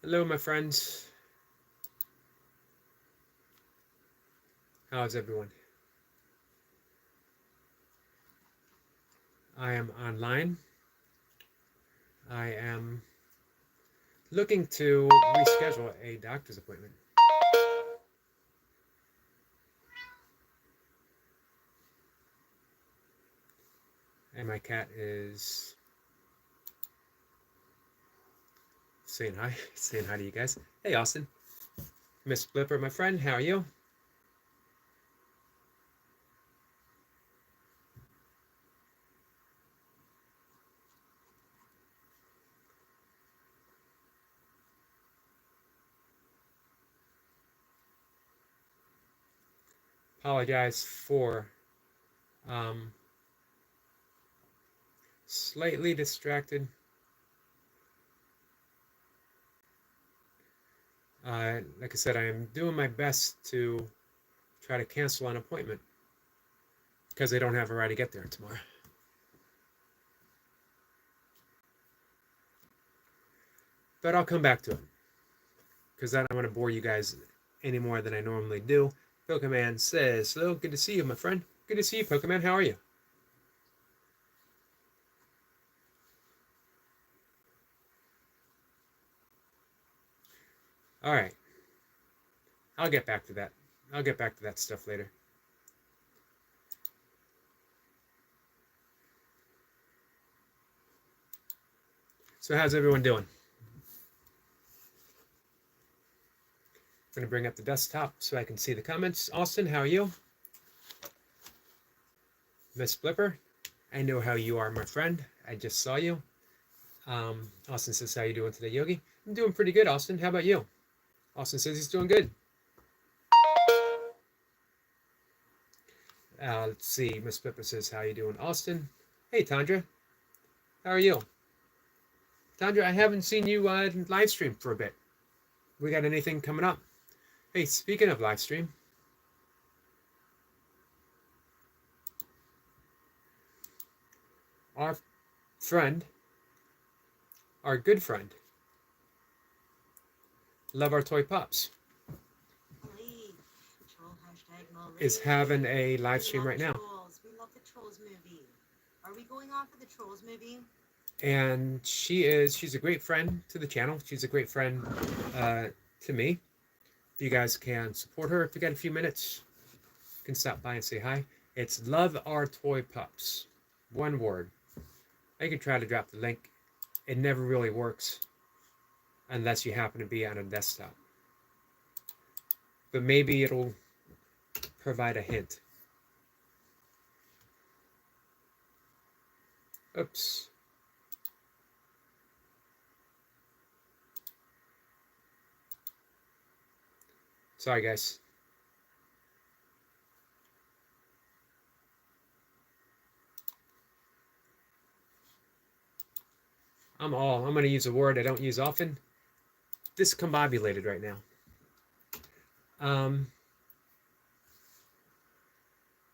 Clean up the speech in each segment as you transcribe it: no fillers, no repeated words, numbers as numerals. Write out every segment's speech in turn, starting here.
Hello, my friends. How's everyone? I am online. I am looking to reschedule a doctor's appointment. And my cat is saying hi. Saying hi to you guys. Hey, Austin. Miss Flipper, my friend, how are you? Apologize for um, slightly distracted. Like I said, I am doing my best to try to cancel an appointment because they don't have a ride to get there tomorrow. But I'll come back to it because I don't want to bore you guys any more than I normally do. Pokemon says, hello, good to see you, my friend. Good to see you, Pokemon. How are you? All right. I'll get back to that. I'll get back to that stuff later. So how's everyone doing? I'm going to bring up the desktop so I can see the comments. Austin, how are you? Miss Flipper, I know how you are, my friend. I just saw you. Austin says, how you doing today, Yogi? I'm doing pretty good, Austin. How about you? Austin says he's doing good. Let's see. Miss Flipper says, how you doing, Austin? Hey, Tandra. How are you? Tandra, I haven't seen you live stream for a bit. We got anything coming up? Hey, speaking of live stream, our friend, our good friend, Love Our Toy Pops, is having a live stream right now. We love the Trolls movie. Are we going on for the Trolls movie? And she's a great friend to the channel. She's a great friend to me. If you guys can support her, if you got a few minutes, you can stop by and say hi. It's Love Our Toy Pups. One word. I can try to drop the link. It never really works unless you happen to be on a desktop. But maybe it'll provide a hint. Oops. Sorry, guys. I'm going to use a word I don't use often. Discombobulated right now.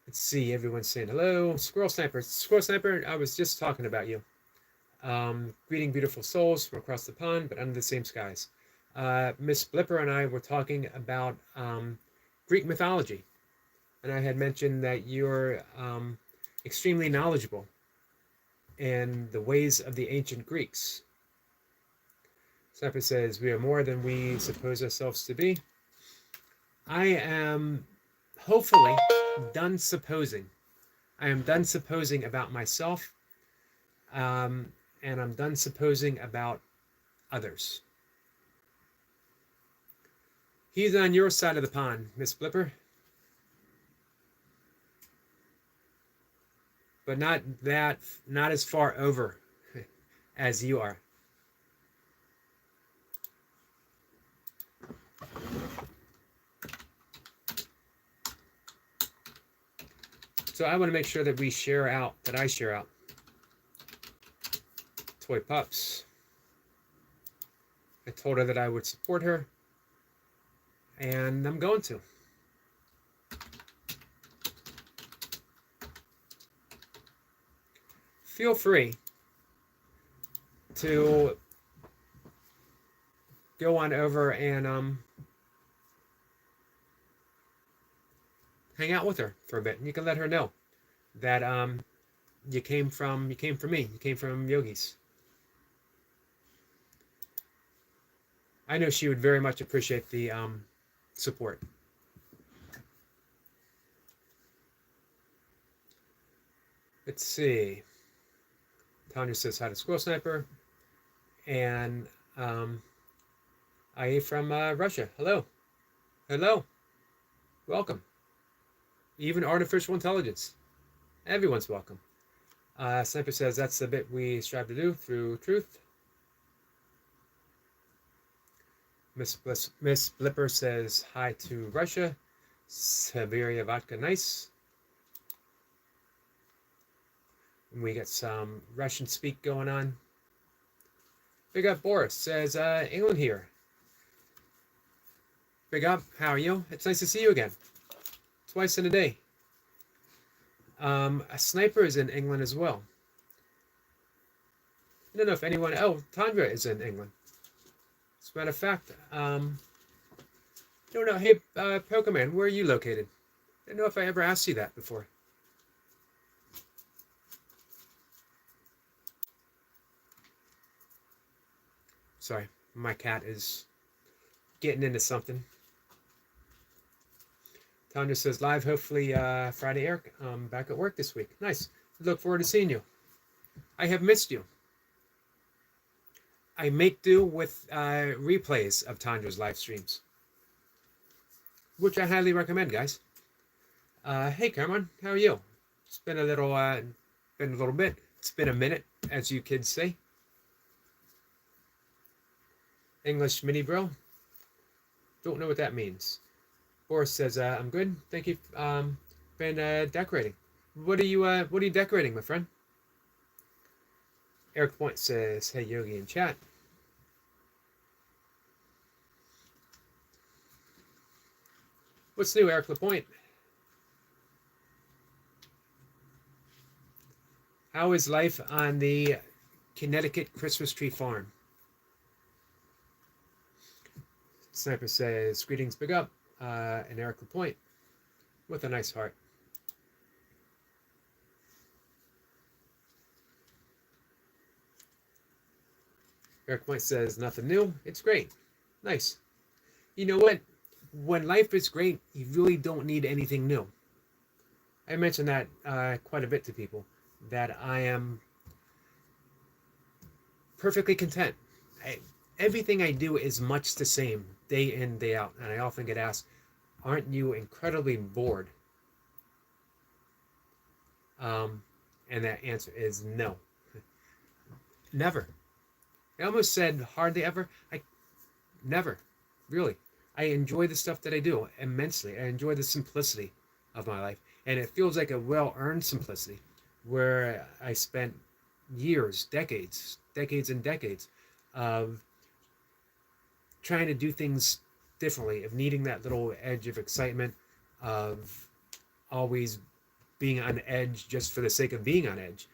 Let's see, everyone's saying hello. Squirrel Sniper. Squirrel Sniper, I was just talking about you. Greeting beautiful souls from across the pond, but under the same skies. Miss Blipper and I were talking about Greek mythology. And I had mentioned that you're extremely knowledgeable in the ways of the ancient Greeks. Sniper says, we are more than we suppose ourselves to be. I am hopefully done supposing. I am done supposing about myself, and I'm done supposing about others. He's on your side of the pond, Miss Flipper. But not as far over as you are. So I want to make sure that I share out Toy Pups. I told her that I would support her, and I'm going to. Feel free to go on over and hang out with her for a bit. And you can let her know that you came from me. You came from Yogis. I know she would very much appreciate the support. Let's see. Tanya says hi to Squirrel Sniper. And I from Russia. Hello. Hello. Welcome. Even artificial intelligence. Everyone's welcome. Sniper says that's the bit we strive to do through truth. Miss Blipper says hi to Russia. Siberia vodka nice. We got some Russian speak going on. Big up Boris says England here. Big up, how are you? It's nice to see you again. Twice in a day. A Sniper is in England as well. I don't know if anyone. Oh, Tandra is in England. As a matter of fact, don't know. Hey, Pokemon, where are you located? I don't know if I ever asked you that before. Sorry, my cat is getting into something. Tanya says live, hopefully Friday, Eric. I'm back at work this week. Nice. Look forward to seeing you. I have missed you. I make do with replays of Tanya's live streams, which I highly recommend, guys. Hey, Cameron, how are you? It's been a little bit. It's been a minute, as you kids say. English mini bro. Don't know what that means. Boris says, I'm good. Thank you. Been decorating. What are you decorating, my friend? Eric Point says, hey, Yogi in chat. What's new, Eric LaPointe? How is life on the Connecticut Christmas tree farm? Sniper says, greetings, big up. And Eric LaPointe with a nice heart. Eric Point says, nothing new. It's great. Nice. You know what? When life is great, you really don't need anything new. I mention that quite a bit to people, that I am perfectly content. Everything I do is much the same, day in, day out. And I often get asked, aren't you incredibly bored? And that answer is no. Never. I almost said hardly ever. Never. Really. I enjoy the stuff that I do immensely. I enjoy the simplicity of my life. And it feels like a well-earned simplicity where I spent years, decades and decades of trying to do things differently, of needing that little edge of excitement, of always being on edge just for the sake of being on edge.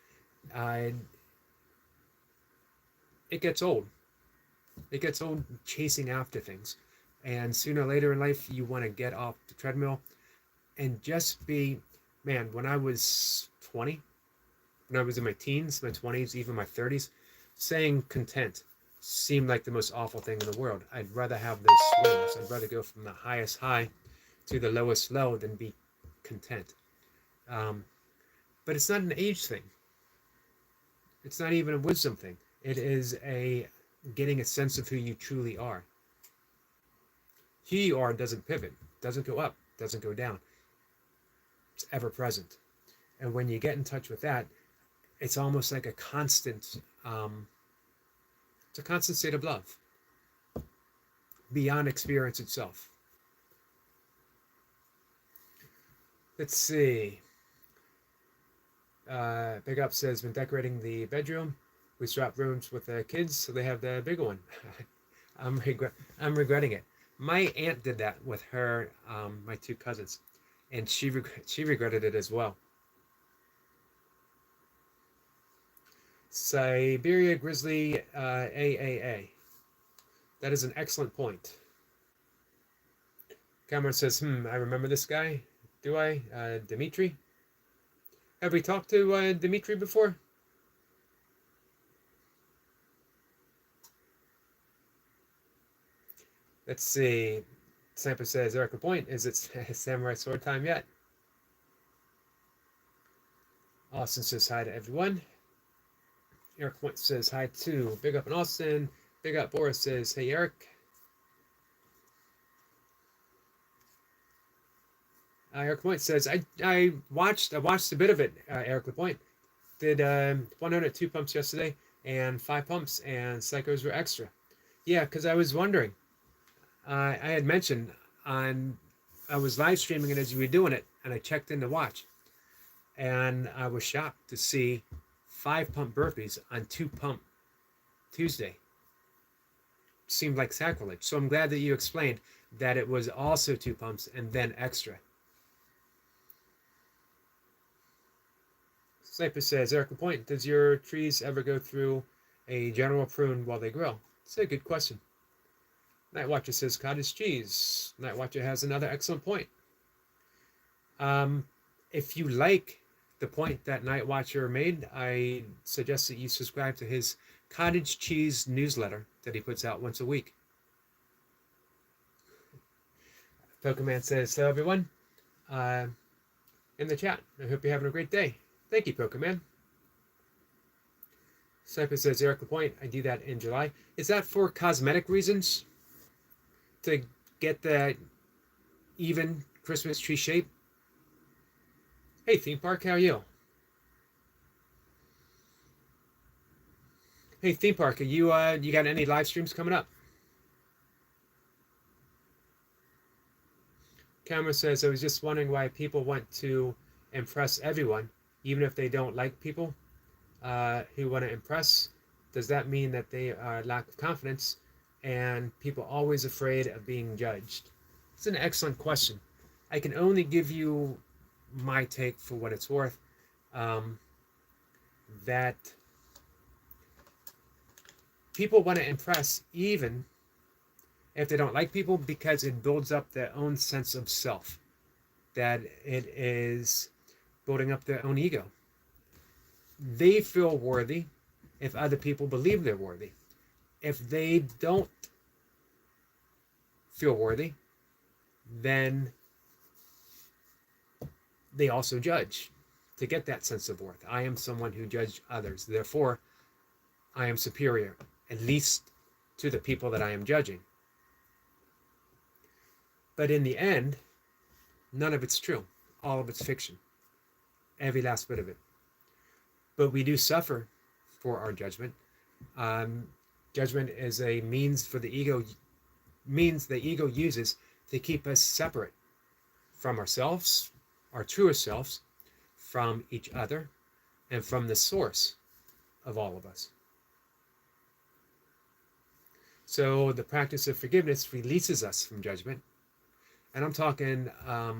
It gets old. It gets old chasing after things. And sooner or later in life, you want to get off the treadmill and just be, man, when I was 20, when I was in my teens, my 20s, even my 30s, saying content seemed like the most awful thing in the world. I'd rather have those swings. I'd rather go from the highest high to the lowest low than be content. But it's not an age thing. It's not even a wisdom thing. It is getting a sense of who you truly are. Who you are doesn't pivot, doesn't go up, doesn't go down. It's ever present. And when you get in touch with that, it's almost like a constant, it's a constant state of love beyond experience itself. Let's see. Big Up says, been decorating the bedroom. We swapped rooms with the kids, so they have the bigger one. I'm regretting it. My aunt did that with her, my two cousins, and she regretted it as well. Siberia Grizzly AAA. That is an excellent point. Cameron says, I remember this guy. Do I? Dimitri? Have we talked to Dimitri before? Let's see. Sniper says, Erica Point, is it Samurai Sword time yet? Austin says hi to everyone. Eric Point says hi too. Big up in Austin. Big up Boris says, hey Eric. Eric Point says, I watched a bit of it, Eric LaPointe. Did 102 pumps yesterday and 5 pumps, and psychos were extra. Yeah, because I was wondering. I had mentioned I was live streaming it as you were doing it, and I checked in to watch. And I was shocked to see 5 pump burpees on 2 pump Tuesday. Seemed like sacrilege. So I'm glad that you explained that it was also 2 pumps and then extra. Sniper says, Erica Point, does your trees ever go through a general prune while they grow? It's a good question. Night Watcher says, cottage cheese. Night Watcher has another excellent point. If you like the point that Night Watcher made, I suggest that you subscribe to his cottage cheese newsletter that he puts out once a week. Pokemon says, hello everyone. In the chat, I hope you're having a great day. Thank you, Pokemon. Sniper says, Eric LaPointe, I do that in July. Is that for cosmetic reasons? To get that even Christmas tree shape? Hey, Theme Park, how are you? Hey, Theme Park, are you got any live streams coming up? Cameron says, I was just wondering why people want to impress everyone, even if they don't like people who want to impress. Does that mean that they are lack of confidence and people always afraid of being judged? It's an excellent question. I can only give you my take for what it's worth. That people want to impress even if they don't like people, because it builds up their own sense of self. That it is building up their own ego. They feel worthy if other people believe they're worthy. If they don't feel worthy, then they also judge to get that sense of worth. I am someone who judged others. Therefore, I am superior, at least to the people that I am judging. But in the end, none of it's true. All of it's fiction. Every last bit of it. But we do suffer for our judgment. Judgment is a means the ego uses to keep us separate from ourselves, our truest selves, from each other, and from the source of all of us. So the practice of forgiveness releases us from judgment. And I'm talking a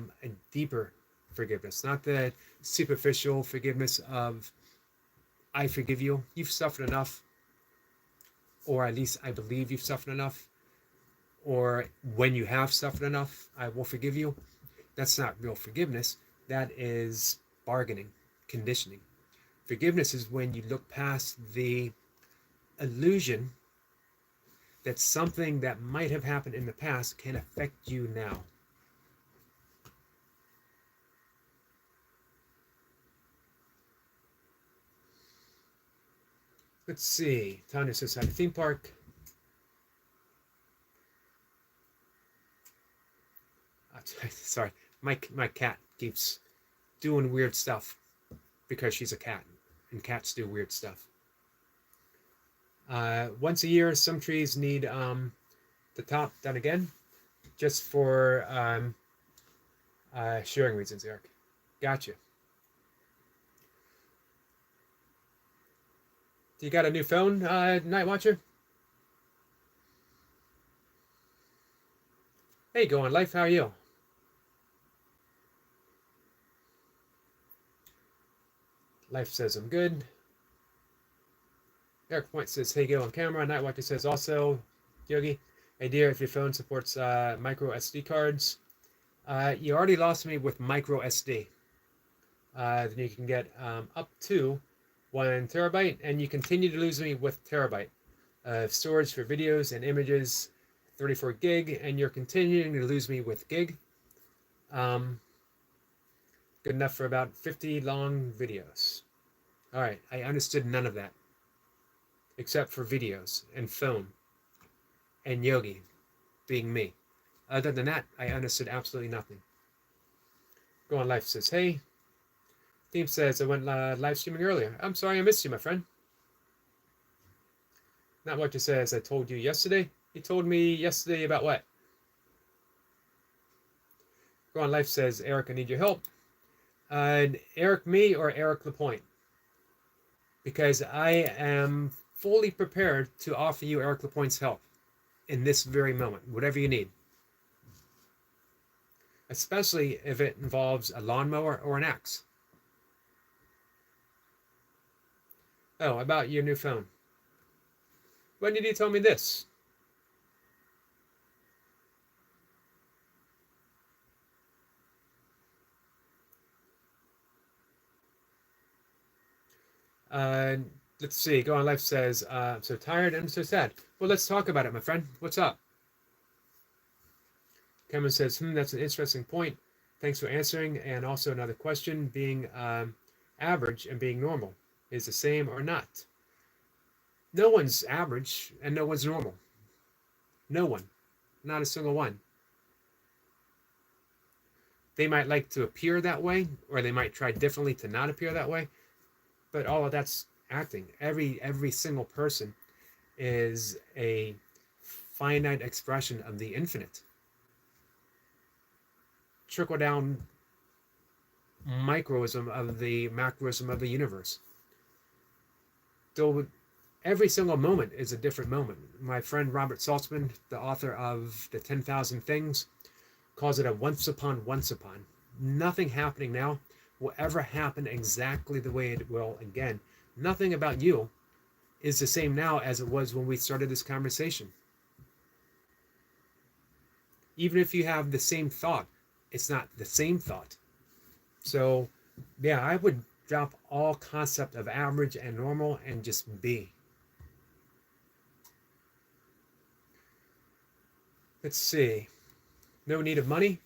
deeper forgiveness, not the superficial forgiveness of, I forgive you, you've suffered enough, or at least I believe you've suffered enough, or when you have suffered enough, I will forgive you. That's not real forgiveness. That is bargaining, conditioning. Forgiveness is when you look past the illusion that something that might have happened in the past can affect you now. Let's see. Tanya says, at a theme park. Sorry, my cat keeps doing weird stuff because she's a cat, and cats do weird stuff. Once a year, some trees need the top done again, just for sharing reasons, Eric. Gotcha. You got a new phone, Night Watcher? Hey, going life, how are you? Life says I'm good. Eric Point says, hey, go on camera. Night Watcher says also, Yogi. Hey dear, if your phone supports micro SD cards, you already lost me with micro SD. Then you can get up to 1 terabyte, and you continue to lose me with terabyte storage for videos and images, 34 gig, and you're continuing to lose me with gig. Good enough for about 50 long videos. All right, I understood none of that, except for videos and phone and Yogi being me. Other than that, I understood absolutely nothing. Go on Life says, hey. Team says, I went live streaming earlier. I'm sorry I missed you, my friend. Not what you says I told you yesterday. You told me yesterday about what? Go on Life says, Eric, I need your help. Eric me or Eric Lapointe? Because I am fully prepared to offer you Eric Lapointe's help in this very moment, whatever you need. Especially if it involves a lawnmower or an axe. Oh, about your new phone. When did you tell me this? Let's see. Go on Life says, I'm so tired and I'm so sad. Well, let's talk about it, my friend. What's up? Cameron says, that's an interesting point. Thanks for answering. And also another question, being average and being normal is the same or not? No one's average and no one's normal. No one. Not a single one. They might like to appear that way, or they might try differently to not appear that way. But all of that's acting. Every single person is a finite expression of the infinite. Trickle down microism of the macroism of the universe. So every single moment is a different moment. My friend Robert Saltzman, the author of The 10,000 Things, calls it a once upon. Nothing happening now will ever happen exactly the way it will again. Nothing about you is the same now as it was when we started this conversation. Even if you have the same thought, it's not the same thought. So, yeah, I would drop all concept of average and normal and just be. Let's see. No need of money.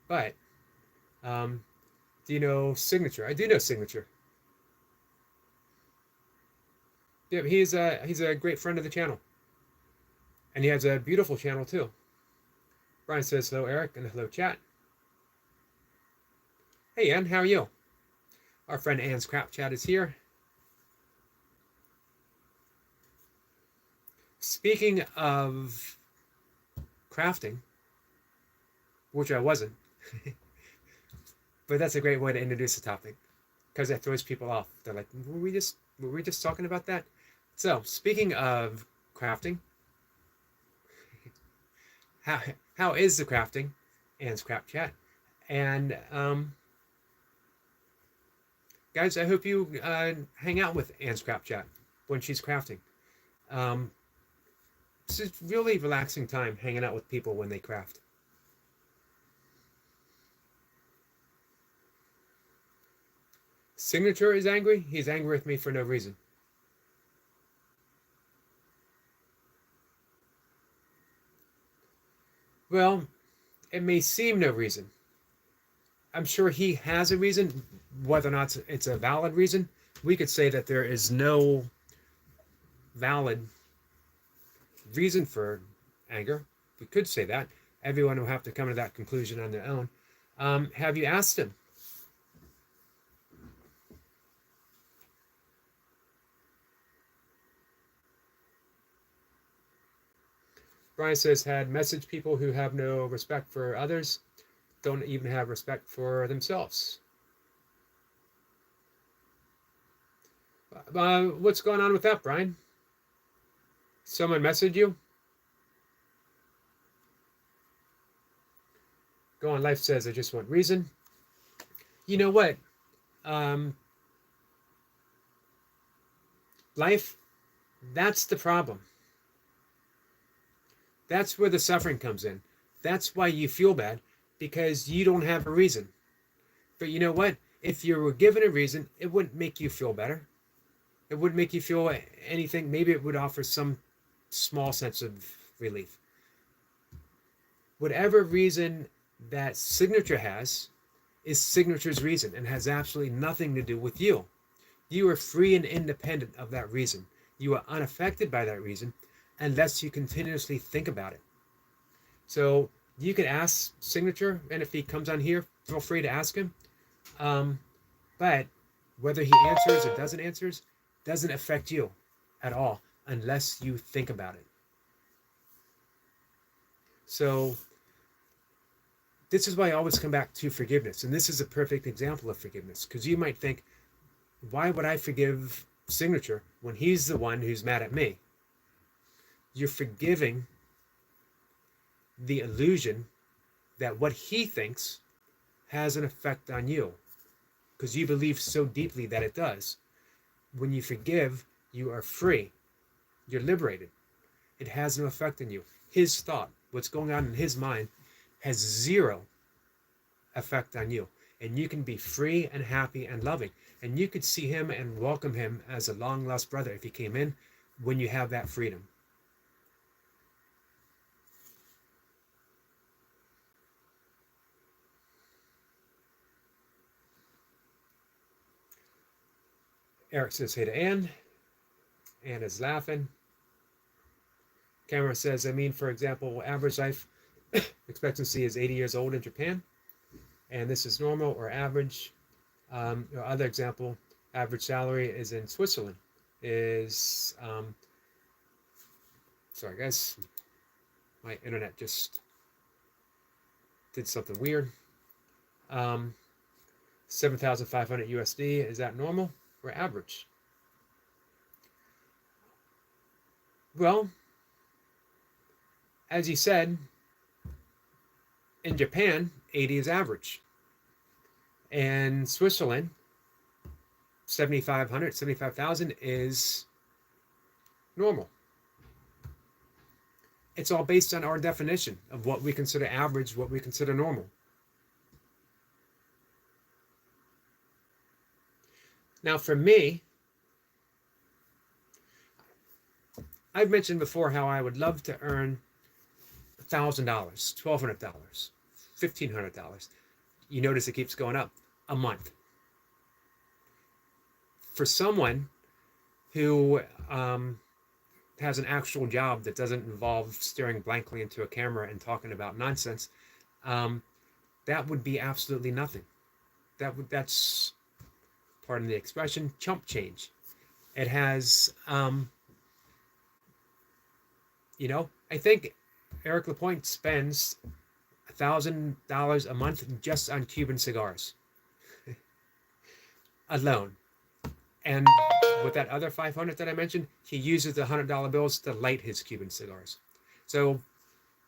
But, do you know Signature? I do know Signature. Yeah, he's a great friend of the channel. And he has a beautiful channel too. Brian says hello, Eric, and hello, chat. Hey, Ann, how are you? Our friend Ann's Crap Chat is here. Speaking of crafting, which I wasn't, but that's a great way to introduce the topic because that throws people off. They're like, were we just talking about that? So, speaking of crafting, how is the crafting? Ann's Crap Chat. And guys, I hope you hang out with Ann's Crap Chat when she's crafting. It's a really relaxing time hanging out with people when they craft. Signature is angry. He's angry with me for no reason. Well, it may seem no reason. I'm sure he has a reason. Whether or not it's a valid reason, we could say that there is no valid reason for anger. We could say that. Everyone will have to come to that conclusion on their own. Have you asked him? Brian says, had messaged people who have no respect for others, don't even have respect for themselves. What's going on with that, Brian? Someone messaged you? Go on Life says, I just want reason. You know what? Life, that's the problem. That's where the suffering comes in. That's why you feel bad, because you don't have a reason. But you know what? If you were given a reason, it wouldn't make you feel better. It wouldn't make you feel anything. Maybe it would offer some small sense of relief. Whatever reason that signature has is signature's reason and has absolutely nothing to do with you. You are free and independent of that reason. You are unaffected by that reason unless you continuously think about it. So you can ask signature, and if he comes on here, feel free to ask him. But whether he answers or doesn't affect you at all unless you think about it. So this is why I always come back to forgiveness. And this is a perfect example of forgiveness, because you might think, why would I forgive signature when he's the one who's mad at me? You're forgiving the illusion that what he thinks has an effect on you, because you believe so deeply that it does. When you forgive, you are free. You're liberated. It has no effect on you. His thought, what's going on in his mind, has zero effect on you. And you can be free and happy and loving. And you could see him and welcome him as a long-lost brother if he came in, when you have that freedom. Eric says, hey to Anne. Anne is laughing. Cameron says, I mean, for example, average life expectancy is 80 years old in Japan. And this is normal or average. Other example, average salary is in Switzerland is, sorry guys, my internet just did something weird. 7,500 USD, is that normal or average? Well, as you said, in Japan, 80 is average. And Switzerland, 75,000 is normal. It's all based on our definition of what we consider average, what we consider normal. Now, for me, I've mentioned before how I would love to earn $1,000, $1,200, $1,500. You notice it keeps going up a month. For someone who has an actual job that doesn't involve staring blankly into a camera and talking about nonsense, that would be absolutely nothing. That's, pardon the expression, chump change. It has, I think Eric Lapointe spends $1,000 a month just on Cuban cigars alone. And with that other 500 that I mentioned, he uses the $100 bills to light his Cuban cigars. So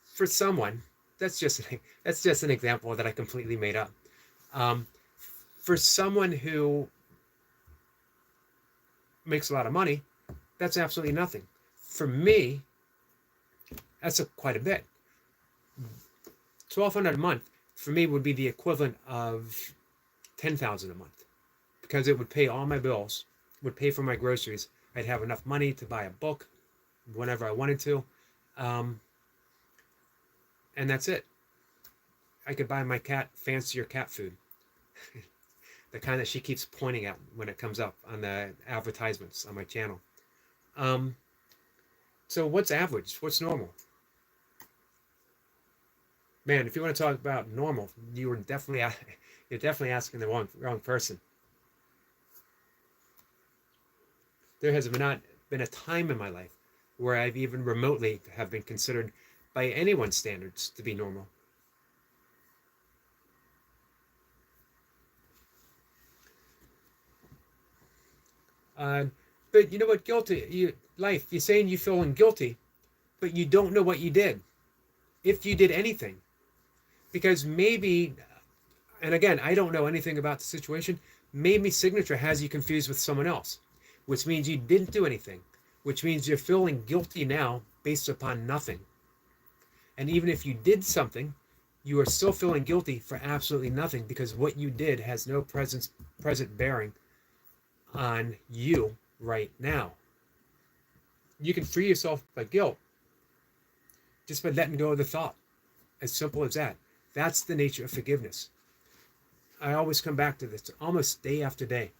for someone, that's just an example that I completely made up. For someone who makes a lot of money, that's absolutely nothing. For me, that's quite a bit. $1,200 a month for me would be the equivalent of $10,000 a month, because it would pay all my bills, would pay for my groceries. I'd have enough money to buy a book whenever I wanted to, and that's it. I could buy my cat fancier cat food, the kind that she keeps pointing at when it comes up on the advertisements on my channel. So what's average? What's normal? Man, if you want to talk about normal, you're definitely asking the wrong person. There has not been a time in my life where I've even remotely have been considered by anyone's standards to be normal. But you know what? You're saying you're feeling guilty, but you don't know what you did, if you did anything. Because maybe, and again, I don't know anything about the situation, maybe signature has you confused with someone else, which means you didn't do anything, which means you're feeling guilty now based upon nothing. And even if you did something, you are still feeling guilty for absolutely nothing, because what you did has no present bearing on you right now. You can free yourself by guilt just by letting go of the thought. As simple as that. That's the nature of forgiveness. I always come back to this almost day after day.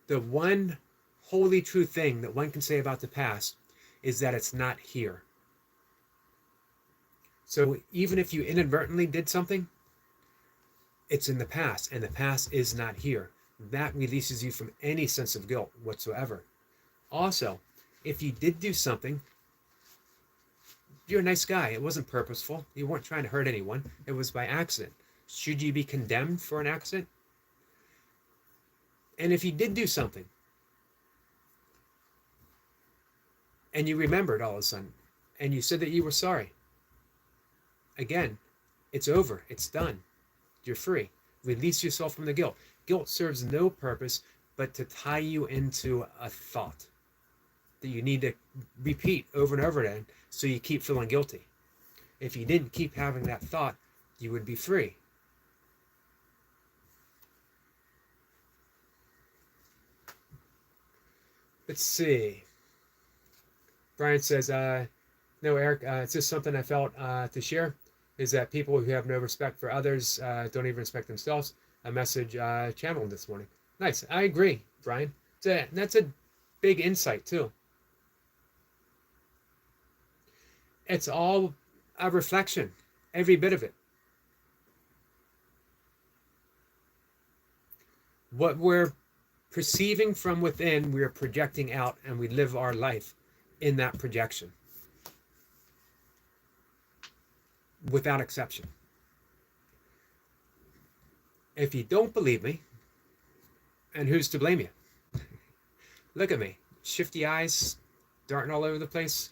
The one holy true thing that one can say about the past is that it's not here. So even if you inadvertently did something, it's in the past, and the past is not here. That releases you from any sense of guilt whatsoever. Also, if you did do something, you're a nice guy. It wasn't purposeful. You weren't trying to hurt anyone. It was by accident. Should you be condemned for an accident? And if you did do something, and you remembered all of a sudden, and you said that you were sorry, again, it's over. It's done. You're free. Release yourself from the guilt. Guilt serves no purpose but to tie you into a thought that you need to repeat over and over again so you keep feeling guilty. If you didn't keep having that thought, you would be free. Let's see. Brian says, no, Eric, it's just something I felt to share, is that people who have no respect for others don't even respect themselves. A message channeled this morning. Nice. I agree, Brian. That's a big insight, too. It's all a reflection, every bit of it. What we're perceiving from within, we are projecting out, and we live our life in that projection, without exception. If you don't believe me, and who's to blame you? Look at me, shifty eyes, darting all over the place.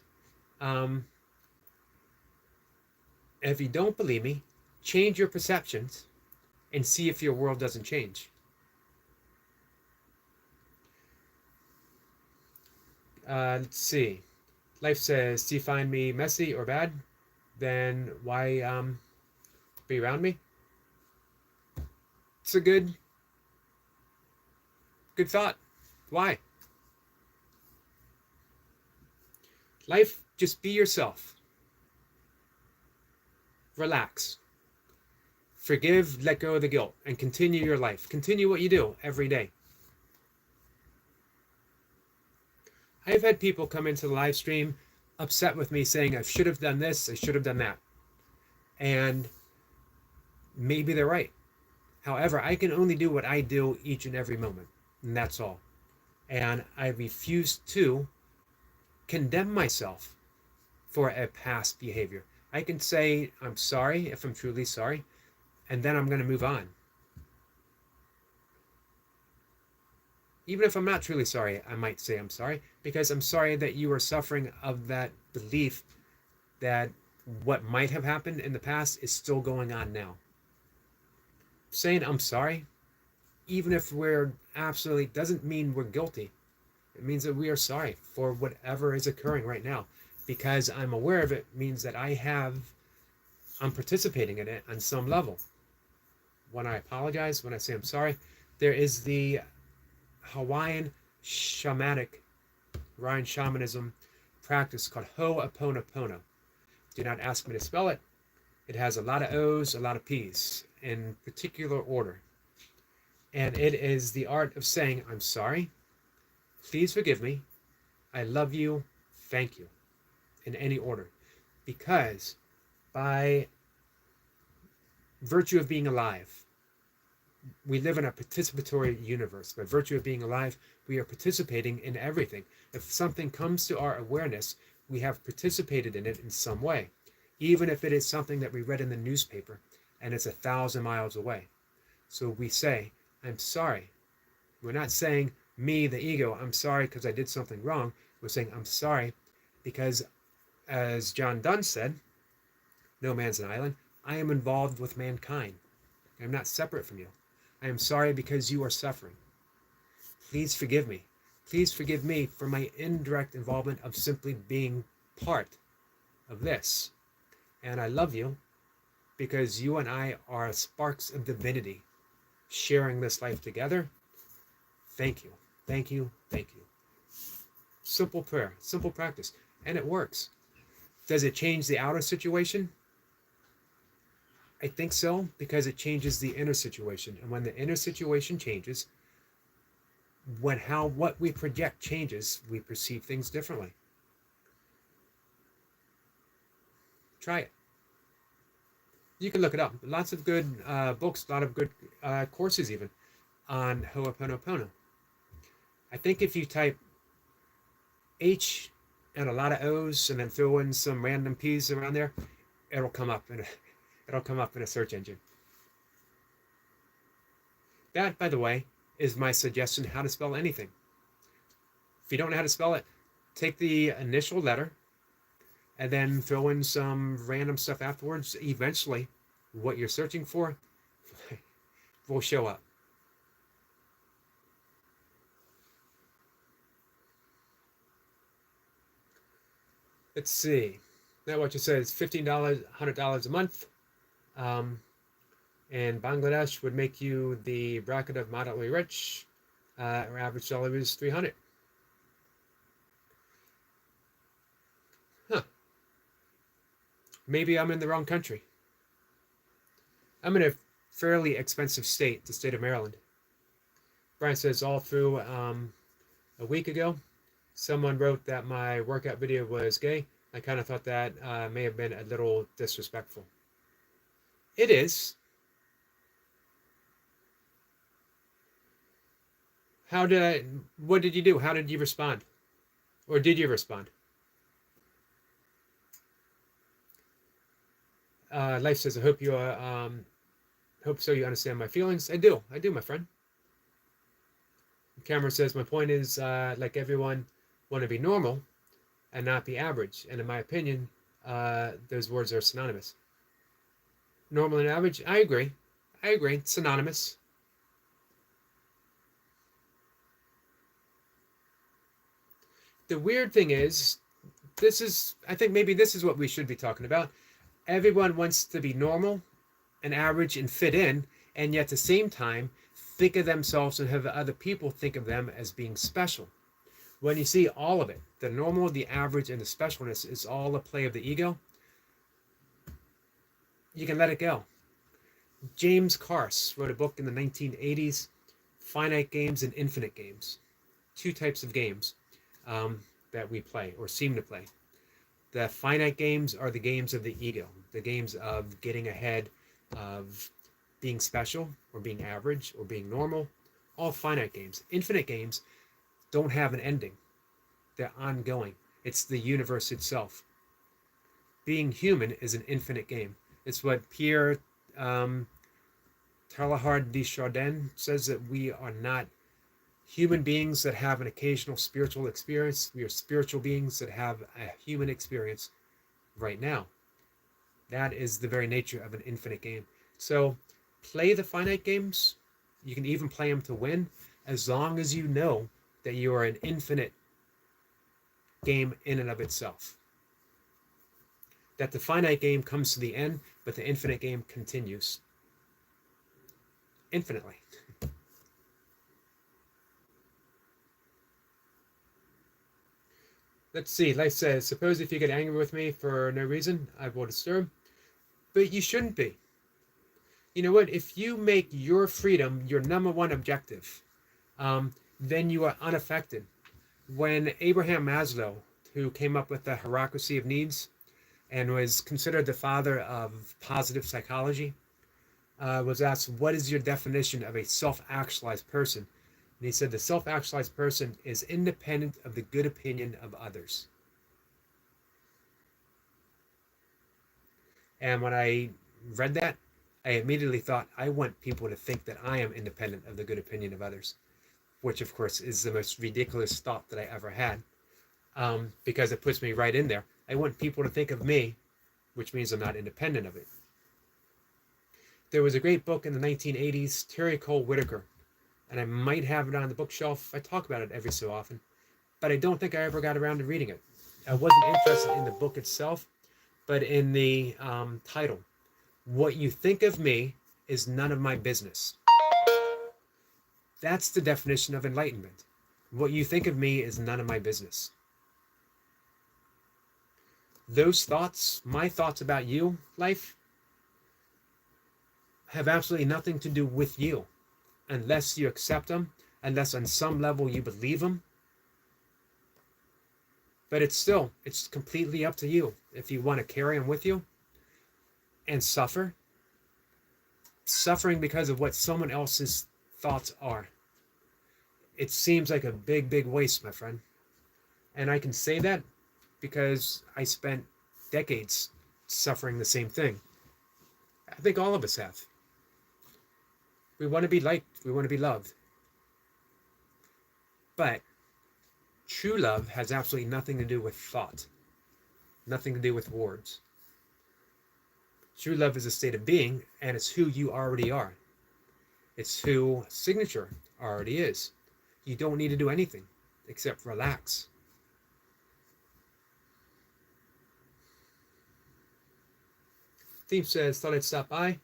If you don't believe me, change your perceptions and see if your world doesn't change. Let's see. Life says, do you find me messy or bad? Then why be around me? It's a good thought. Why? Life, just be yourself. Relax. Forgive, let go of the guilt, and continue your life. Continue what you do every day. I've had people come into the live stream upset with me saying, I should have done this, I should have done that. And maybe they're right. However, I can only do what I do each and every moment, and that's all. And I refuse to condemn myself for a past behavior. I can say I'm sorry if I'm truly sorry, and then I'm going to move on. Even if I'm not truly sorry, I might say I'm sorry, because I'm sorry that you are suffering of that belief that what might have happened in the past is still going on now. Saying I'm sorry, even if we're absolutely, doesn't mean we're guilty. It means that we are sorry for whatever is occurring right now. Because I'm aware of it means that I'm participating in it on some level. When I apologize, when I say I'm sorry, there is the Hawaiian shamanism practice called Ho'oponopono. Do not ask me to spell it. It has a lot of O's, a lot of P's in particular order. And it is the art of saying, I'm sorry, please forgive me, I love you, thank you, in any order. Because by virtue of being alive, we live in a participatory universe. By virtue of being alive, we are participating in everything. If something comes to our awareness, we have participated in it in some way, even if it is something that we read in the newspaper and it's 1,000 miles away. So we say, I'm sorry. We're not saying, me, the ego, I'm sorry because I did something wrong. We're saying, I'm sorry because, as John Donne said, no man's an island, I am involved with mankind. I'm not separate from you. I am sorry because you are suffering. Please forgive me. Please forgive me for my indirect involvement of simply being part of this. and I love you because you and I are sparks of divinity sharing this life together. Thank you. Thank you. Thank you. Simple prayer, simple practice, and it works. Does it change the outer situation? I think so, because it changes the inner situation. And when the inner situation changes, what we project changes, we perceive things differently. Try it. You can look it up. Lots of good books, a lot of good courses even on Ho'oponopono. I think if you type H and a lot of O's and then throw in some random P's around there, it'll come up in a search engine. That, by the way, is my suggestion how to spell anything. If you don't know how to spell it, take the initial letter and then throw in some random stuff afterwards. Eventually, what you're searching for will show up. Let's see. Now what you said is $15, $100 a month. And Bangladesh would make you the bracket of moderately rich. Our average salary is $300. Huh. Maybe I'm in the wrong country. I'm in a fairly expensive state, the state of Maryland. Brian says all through a week ago, someone wrote that my workout video was gay. I kind of thought that may have been a little disrespectful. It is. What did you do? How did you respond? Or did you respond? Life says, I hope hope so you understand my feelings. I do, my friend. Cameron says, my point is, like everyone, want to be normal and not be average. And in my opinion, those words are synonymous. Normal and average, I agree. It's synonymous. The weird thing is, I think maybe this is what we should be talking about. Everyone wants to be normal and average and fit in, and yet at the same time, think of themselves and have other people think of them as being special. When you see all of it, the normal, the average, and the specialness is all a play of the ego, you can let it go. James Carse wrote a book in the 1980s, Finite Games and Infinite Games. Two types of games that we play or seem to play. The finite games are the games of the ego, the games of getting ahead, of being special or being average or being normal, all finite games. Infinite games don't have an ending. They're ongoing. It's the universe itself. Being human is an infinite game. It's what Pierre Teilhard de Chardin says, that we are not human beings that have an occasional spiritual experience. We are spiritual beings that have a human experience right now. That is the very nature of an infinite game. So play the finite games. You can even play them to win, as long as you know that you are an infinite game in and of itself. That the finite game comes to the end, but the infinite game continues infinitely. Let's see. Life says, suppose if you get angry with me for no reason, I will disturb. But you shouldn't be. You know what? If you make your freedom your number one objective, then you are unaffected. When Abraham Maslow, who came up with the hierarchy of needs and was considered the father of positive psychology, was asked, what is your definition of a self-actualized person? And he said, the self-actualized person is independent of the good opinion of others. And when I read that, I immediately thought, I want people to think that I am independent of the good opinion of others, which of course is the most ridiculous thought that I ever had, because it puts me right in there. I want people to think of me, which means I'm not independent of it. There was a great book in the 1980s, Terry Cole Whitaker, and I might have it on the bookshelf. I talk about it every so often, but I don't think I ever got around to reading it. I wasn't interested in the book itself, but in the title. What you think of me is none of my business. That's the definition of enlightenment. What you think of me is none of my business. Those thoughts, my thoughts about you, life, have absolutely nothing to do with you unless you accept them, unless on some level you believe them. But it's completely up to you if you want to carry them with you and suffer. Suffering because of what someone else's thoughts are. It seems like a big, big waste, my friend. And I can say that because I spent decades suffering the same thing. I think all of us have. We want to be liked. We want to be loved. But true love has absolutely nothing to do with thought. Nothing to do with words. True love is a state of being, and it's who you already are. It's who signature already is. You don't need to do anything except relax. Theme says, thought I'd stop by.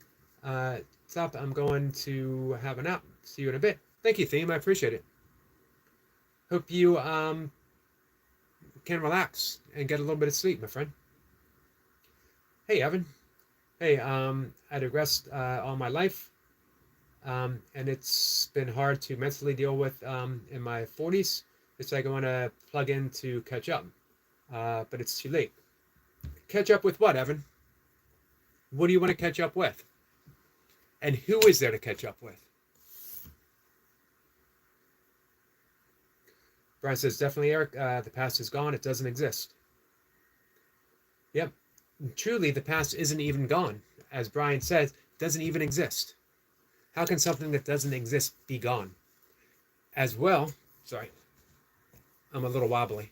I'm going to have a nap. See you in a bit. Thank you, Theme. I appreciate it. Hope you can relax and get a little bit of sleep, my friend. Hey, Evan. Hey, I digressed all my life, and it's been hard to mentally deal with in my 40s. It's like I want to plug in to catch up, but it's too late. Catch up with what, Evan? What do you want to catch up with? And who is there to catch up with? Brian says, definitely, Eric, the past is gone. It doesn't exist. Yep. Truly, the past isn't even gone. As Brian says, it doesn't even exist. How can something that doesn't exist be gone? As well, sorry, I'm a little wobbly.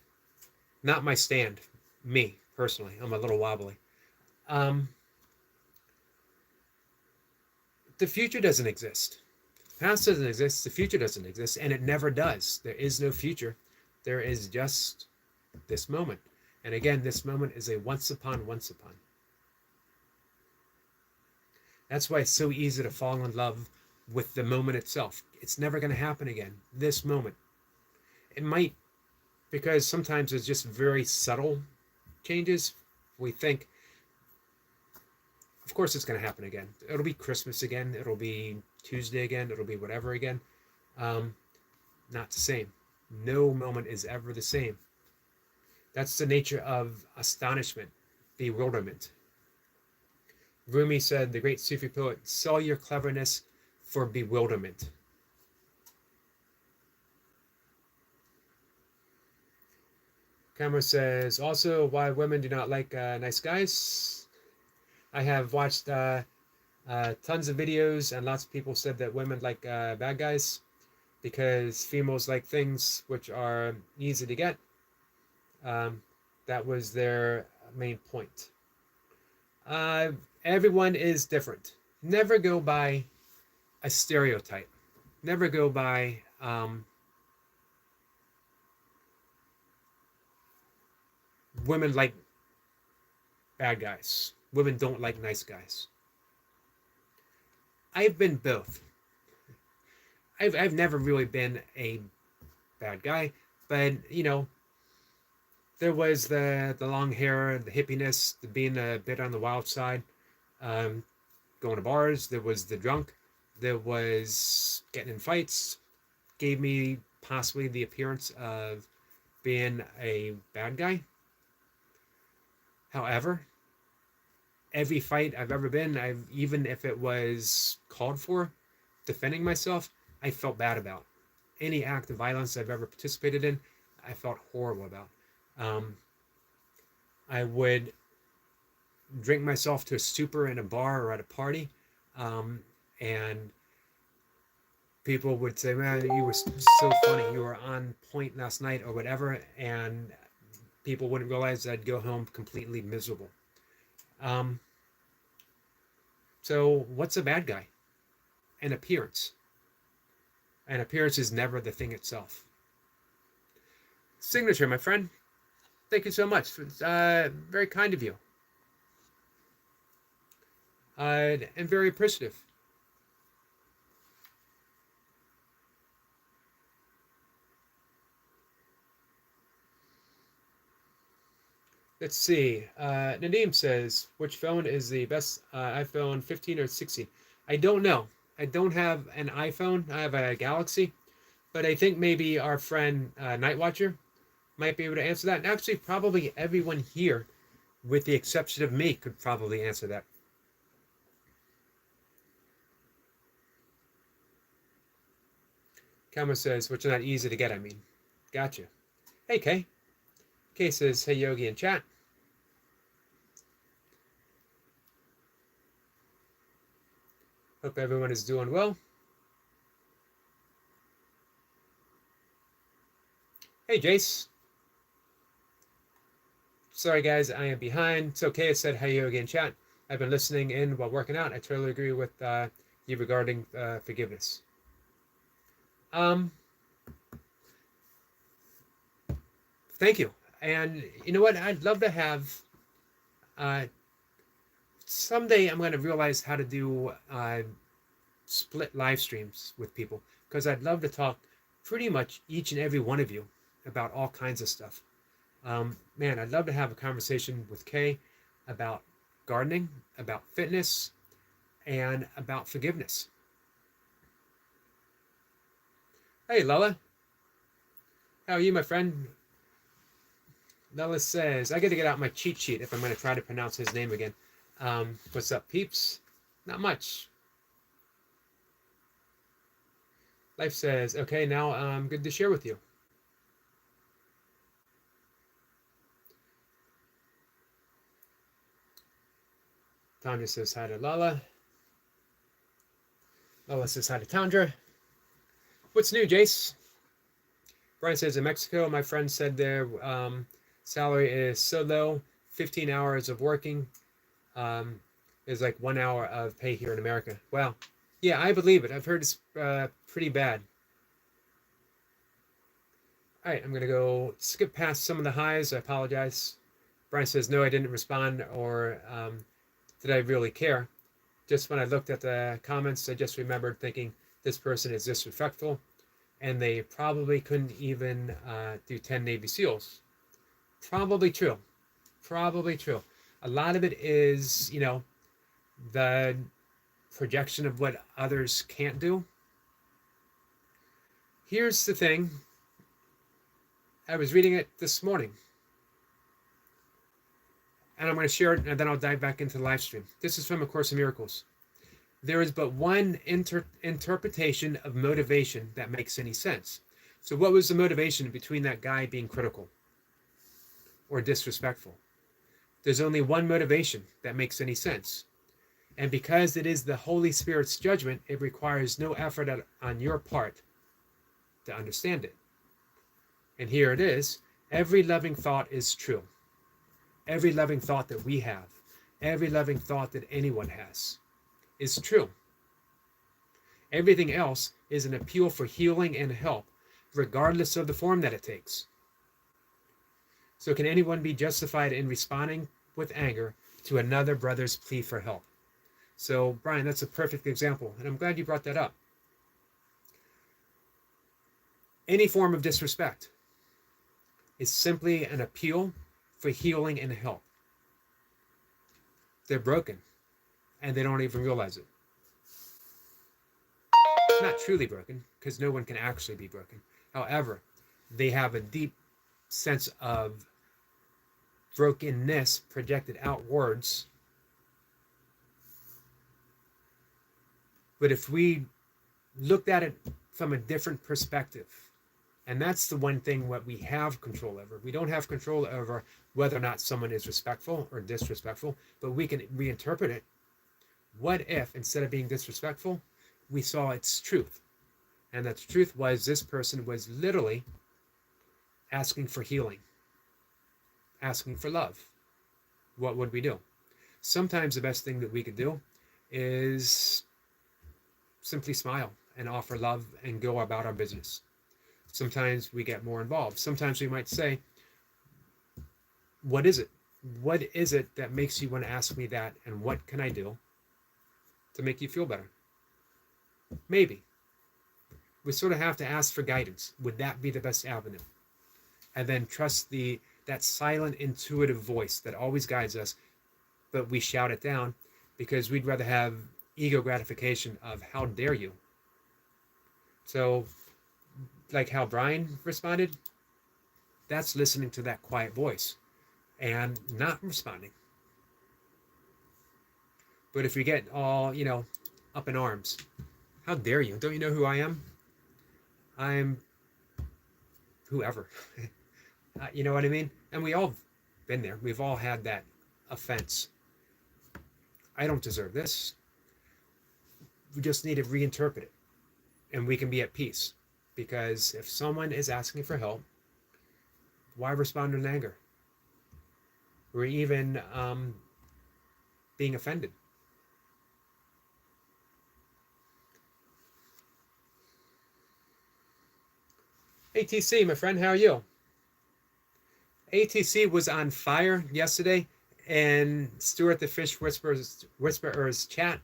Not my stand, me, personally. I'm a little wobbly. The future doesn't exist. The past doesn't exist. The future doesn't exist. And it never does. There is no future. There is just this moment. And again, this moment is a once upon. That's why it's so easy to fall in love with the moment itself. It's never going to happen again. This moment. It might, because sometimes it's just very subtle changes. We think, of course it's going to happen again. It'll be Christmas again. It'll be Tuesday again. It'll be whatever again. Not the same. No moment is ever the same. That's the nature of astonishment, bewilderment. Rumi said, the great Sufi poet, sell your cleverness for bewilderment. Camera says, also why women do not like nice guys. I have watched tons of videos, and lots of people said that women like bad guys because females like things which are easy to get. That was their main point. Everyone is different. Never go by a stereotype. Never go by women like bad guys. Women don't like nice guys. I've been both. I've never really been a bad guy, but you know, there was the long hair, the hippiness, the being a bit on the wild side, going to bars. There was the drunk. There was getting in fights. Gave me possibly the appearance of being a bad guy. However, every fight I've ever been, even if it was called for, defending myself, I felt bad about. Any act of violence I've ever participated in, I felt horrible about. I would drink myself to a stupor in a bar or at a party, and people would say, man, you were so funny, you were on point last night or whatever, and people wouldn't realize I'd go home completely miserable. So what's a bad guy? An appearance. An appearance is never the thing itself. Signature, my friend. Thank you so much. It's very kind of you. and very appreciative. Let's see. Nadeem says, which phone is the best, iPhone 15 or 16? I don't know. I don't have an iPhone. I have a Galaxy, but I think maybe our friend Nightwatcher might be able to answer that. And actually, probably everyone here, with the exception of me, could probably answer that. Kama says, which are not easy to get, I mean. Gotcha. Hey, Kay. Kay says, hey, Yogi in chat. Hope everyone is doing well. Hey, Jace. Sorry, guys, I am behind. It's okay. It said, hey, Yogi in chat. I've been listening in while working out. I totally agree with you regarding forgiveness. Thank you. And you know what? I'd love to have. Someday I'm going to realize how to do split live streams with people, because I'd love to talk pretty much each and every one of you about all kinds of stuff. Man, I'd love to have a conversation with Kay about gardening, about fitness, and about forgiveness. Hey, Lella. How are you, my friend? Lella says, I got to get out my cheat sheet if I'm going to try to pronounce his name again. What's up, peeps? Not much. Life says, okay, now I'm good to share with you. Tanya says hi to Lala. Lala says hi to Tandra. What's new, Jace? Brian says, in Mexico, my friend said their salary is so low, 15 hours of working is like 1 hour of pay here in America. Wow. Yeah, I believe it. I've heard it's pretty bad. All right, I'm going to go skip past some of the highs. I apologize. Brian says, no, I didn't respond, or did I really care? Just when I looked at the comments, I just remembered thinking this person is disrespectful, and they probably couldn't even do 10 Navy SEALs. Probably true. Probably true. A lot of it is, you know, the projection of what others can't do. Here's the thing. I was reading it this morning, and I'm going to share it, and then I'll dive back into the live stream. This is from A Course in Miracles. There is but one interpretation of motivation that makes any sense. So what was the motivation between that guy being critical or disrespectful? There's only one motivation that makes any sense. And because it is the Holy Spirit's judgment, it requires no effort on your part to understand it. And here it is. Every loving thought is true. Every loving thought that we have, every loving thought that anyone has, is true. Everything else is an appeal for healing and help, regardless of the form that it takes. So can anyone be justified in responding with anger to another brother's plea for help? So, Brian, that's a perfect example, and I'm glad you brought that up. Any form of disrespect is simply an appeal for healing and help. They're broken, and they don't even realize it. Not truly broken, because no one can actually be broken. However, they have a deep sense of brokenness projected outwards. But if we looked at it from a different perspective, and that's the one thing what we have control over. We don't have control over whether or not someone is respectful or disrespectful, but we can reinterpret it. What if, instead of being disrespectful, we saw its truth? And that truth was this person was literally asking for healing, asking for love. What would we do? Sometimes the best thing that we could do is simply smile and offer love and go about our business. Sometimes we get more involved. Sometimes we might say, what is it? What is it that makes you want to ask me that? And what can I do to make you feel better. Maybe. We sort of have to ask for guidance. Would that be the best avenue? And then trust that silent, intuitive voice that always guides us, but we shout it down because we'd rather have ego gratification of how dare you. So, like how Brian responded, that's listening to that quiet voice and not responding. But if we get all, up in arms, how dare you? Don't you know who I am? I'm whoever. You know what I mean? And we all been there. We've all had that offense. I don't deserve this. We just need to reinterpret it. And we can be at peace. Because if someone is asking for help, why respond in anger? Or even being offended. ATC, my friend, how are you? ATC was on fire yesterday in Stuart the Fish Whisperer's chat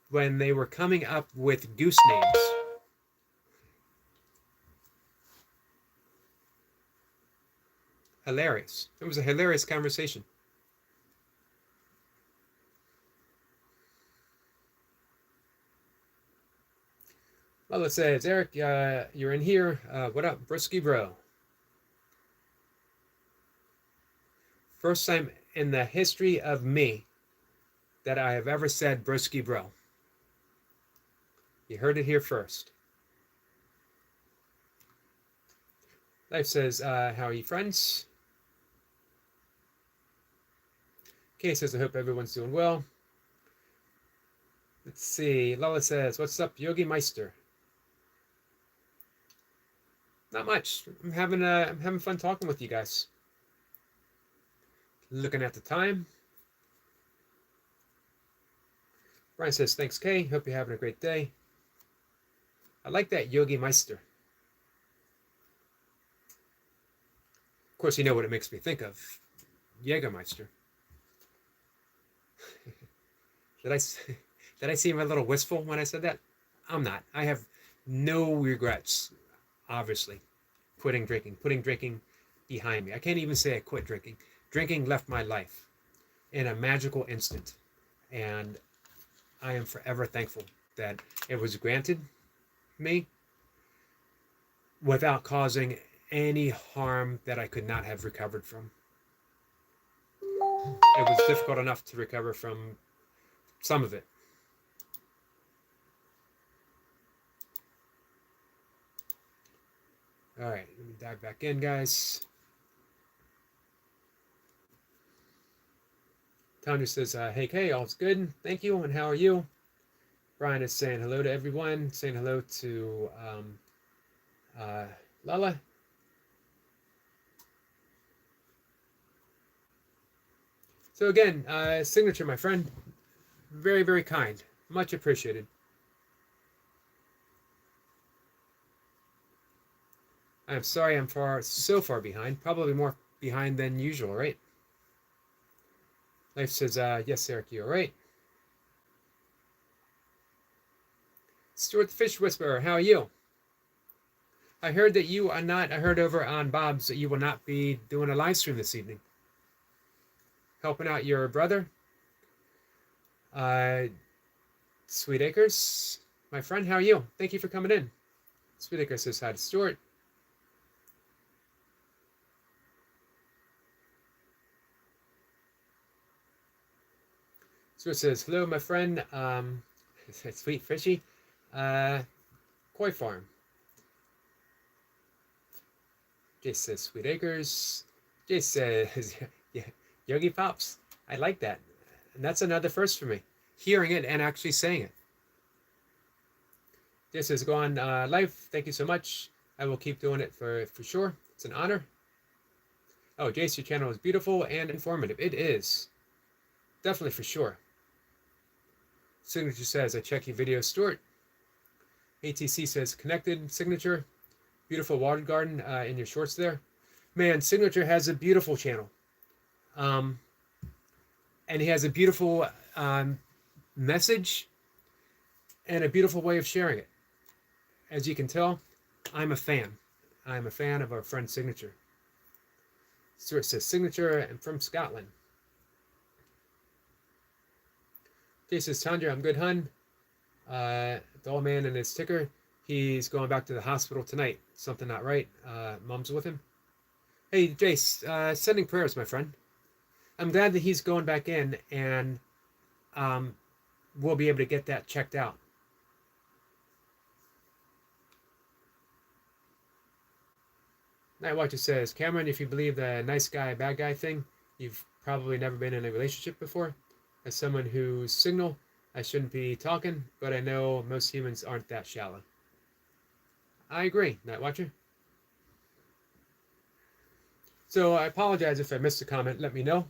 when they were coming up with goose names. Hilarious. It was a hilarious conversation. Well, let's say it's Eric. You're in here. What up, Brisky Bro? First time in the history of me that I have ever said Brisky Bro. You heard it here first. Life says, how are you, friends? Kay says, I hope everyone's doing well. Let's see. Lola says, what's up, Yogi Meister? Not much. I'm having fun talking with you guys. Looking at the time. Brian says, thanks, Kay. Hope you're having a great day. I like that, Yogi Meister. Of course, you know what it makes me think of. Jägermeister. Did I seem a little wistful when I said that? I'm not. I have no regrets, obviously, putting drinking behind me. I can't even say I quit drinking. Drinking left my life in a magical instant. And I am forever thankful that it was granted me without causing any harm that I could not have recovered from. It was difficult enough to recover from some of it. All right, let me dive back in, guys. Tanya says, hey, Kay, all's good. Thank you, and how are you? Brian is saying hello to everyone, saying hello to Lala. So again, signature, my friend. Very, very kind. Much appreciated. I'm sorry I'm so far behind. Probably more behind than usual, right? Life says, yes, Eric, you all right? Stuart the Fish Whisperer, how are you? I heard that you are not, I heard over on Bob's that you will not be doing a live stream this evening. Helping out your brother. Sweet Acres, my friend, how are you? Thank you for coming in. Sweet Acres says hi to Stuart. Stuart says, hello, my friend. Sweet Fishy. Koi Farm. Jay says, Sweet Acres. Jay says, yeah, Yogi Pops. I like that. And that's another first for me. Hearing it and actually saying it. Jay says, go on live. Thank you so much. I will keep doing it for sure. It's an honor. Oh, Jace, your channel is beautiful and informative. It is. Definitely for sure. Signature says, I check your video, Stuart. ATC says, connected. Signature. Beautiful water garden in your shorts there. Man, Signature has a beautiful channel. And he has a beautiful message. and a beautiful way of sharing it. As you can tell, I'm a fan. I'm a fan of our friend's signature. Stuart says signature and from Scotland. Jay says, Tandra, I'm good, hun. The old man and his ticker, he's going back to the hospital tonight. Something not right. Mom's with him. Hey, Jace, sending prayers, my friend. I'm glad that he's going back in, and we'll be able to get that checked out. Nightwatcher says, Cameron, if you believe the nice guy, bad guy thing, you've probably never been in a relationship before. As someone who's single, I shouldn't be talking, but I know most humans aren't that shallow. I agree, Nightwatcher. So I apologize if I missed a comment. Let me know.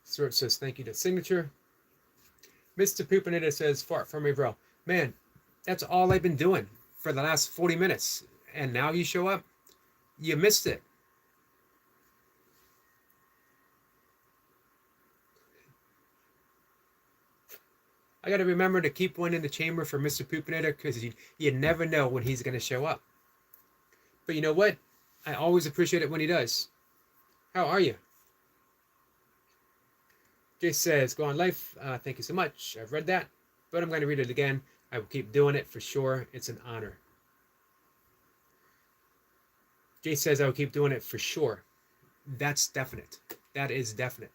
Stuart says, thank you to signature. Mr. Poopinita says, fart for me, bro. Man, that's all I've been doing for the last 40 minutes. And now you show up? You missed it. I got to remember to keep one in the chamber for Mr. Poopinator because you never know when he's going to show up. But you know what? I always appreciate it when he does. How are you? Jay says, go on life. Thank you so much. I've read that, but I'm going to read it again. I will keep doing it for sure. It's an honor. Jay says, I will keep doing it for sure. That's definite. That is definite.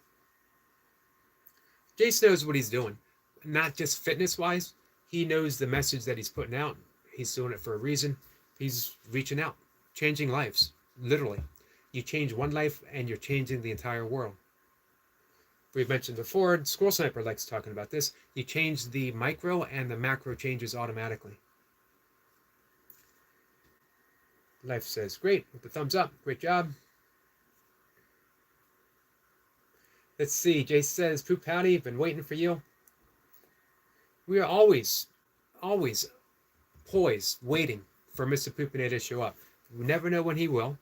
Jace knows what he's doing. Not just fitness-wise. He knows the message that he's putting out. He's doing it for a reason. He's reaching out, changing lives, literally. You change one life and you're changing the entire world. We've mentioned before, Squirrel Sniper likes talking about this. You change the micro and the macro changes automatically. Life says, great, with the thumbs up. Great job. Let's see. Jay says, Poop Howdy, been waiting for you. We are always poised, waiting for Mr. Poopinator to show up. We never know when he will,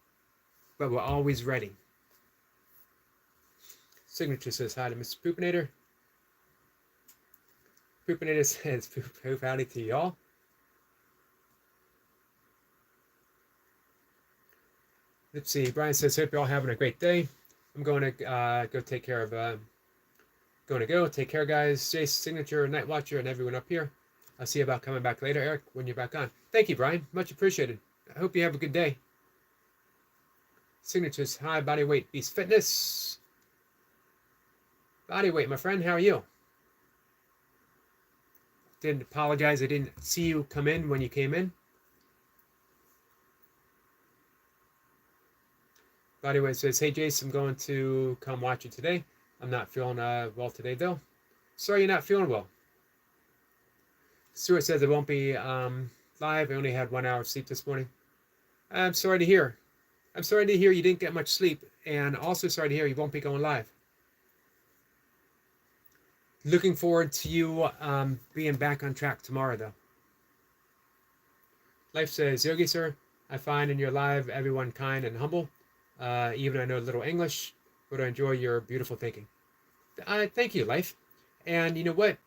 but we're always ready. Signature says hi to Mr. Poopinator. Poopinator says poop howdy to y'all. Let's see. Brian says, hope you're all having a great day. I'm going to go take care of take care, guys. Jace, signature, Nightwatcher, and everyone up here. I'll see you about coming back later, Eric, when you're back on. Thank you, Brian. Much appreciated. I hope you have a good day. Signatures, hi, Bodyweight Beast Fitness. Bodyweight, my friend, how are you? Didn't apologize. I didn't see you come in when you came in. Bodyweight says, hey, Jace, I'm going to come watch you today. I'm not feeling well today, though. Sorry you're not feeling well. Stuart says it won't be live. I only had 1 hour of sleep this morning. I'm sorry to hear. I'm sorry to hear you didn't get much sleep. And also sorry to hear you won't be going live. Looking forward to you being back on track tomorrow, though. Life says, Yogi, sir, I find in your live everyone kind and humble. Even I know a little English, but I enjoy your beautiful thinking. Thank you, Life. And you know what?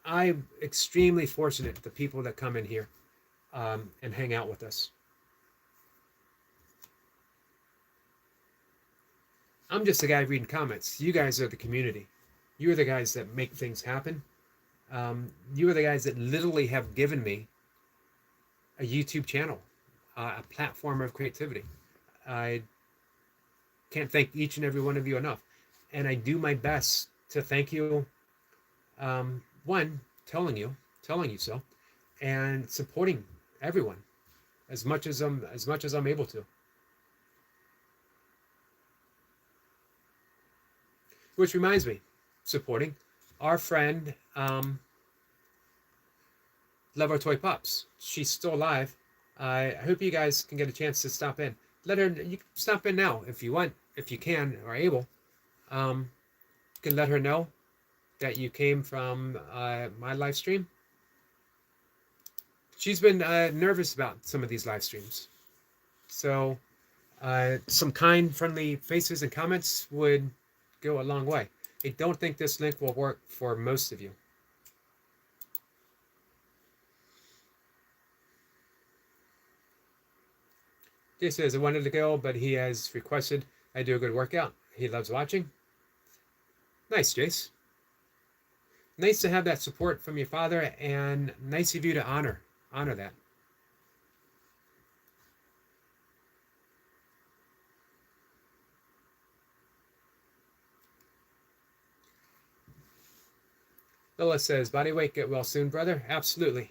I'm extremely fortunate the people that come in here and hang out with us. I'm just a guy reading comments. You guys are the community. You're the guys that make things happen. You are the guys that literally have given me a YouTube channel, a platform of creativity. I can't thank each and every one of you enough. And I do my best to thank you. One, telling you so, and supporting everyone as much as I'm able to. Which reminds me, supporting our friend, Love Our Toy Pops. She's still alive. I hope you guys can get a chance to stop in. You can stop in now if you want, if you can or able. You can let her know that you came from my live stream. She's been nervous about some of these live streams. So some kind, friendly faces and comments would go a long way. I don't think this link will work for most of you. Jay says, I wanted to go, but he has requested I do a good workout. He loves watching. Nice, Jace. Nice to have that support from your father, and nice of you to honor that. Lola says, body weight, get well soon, brother. Absolutely.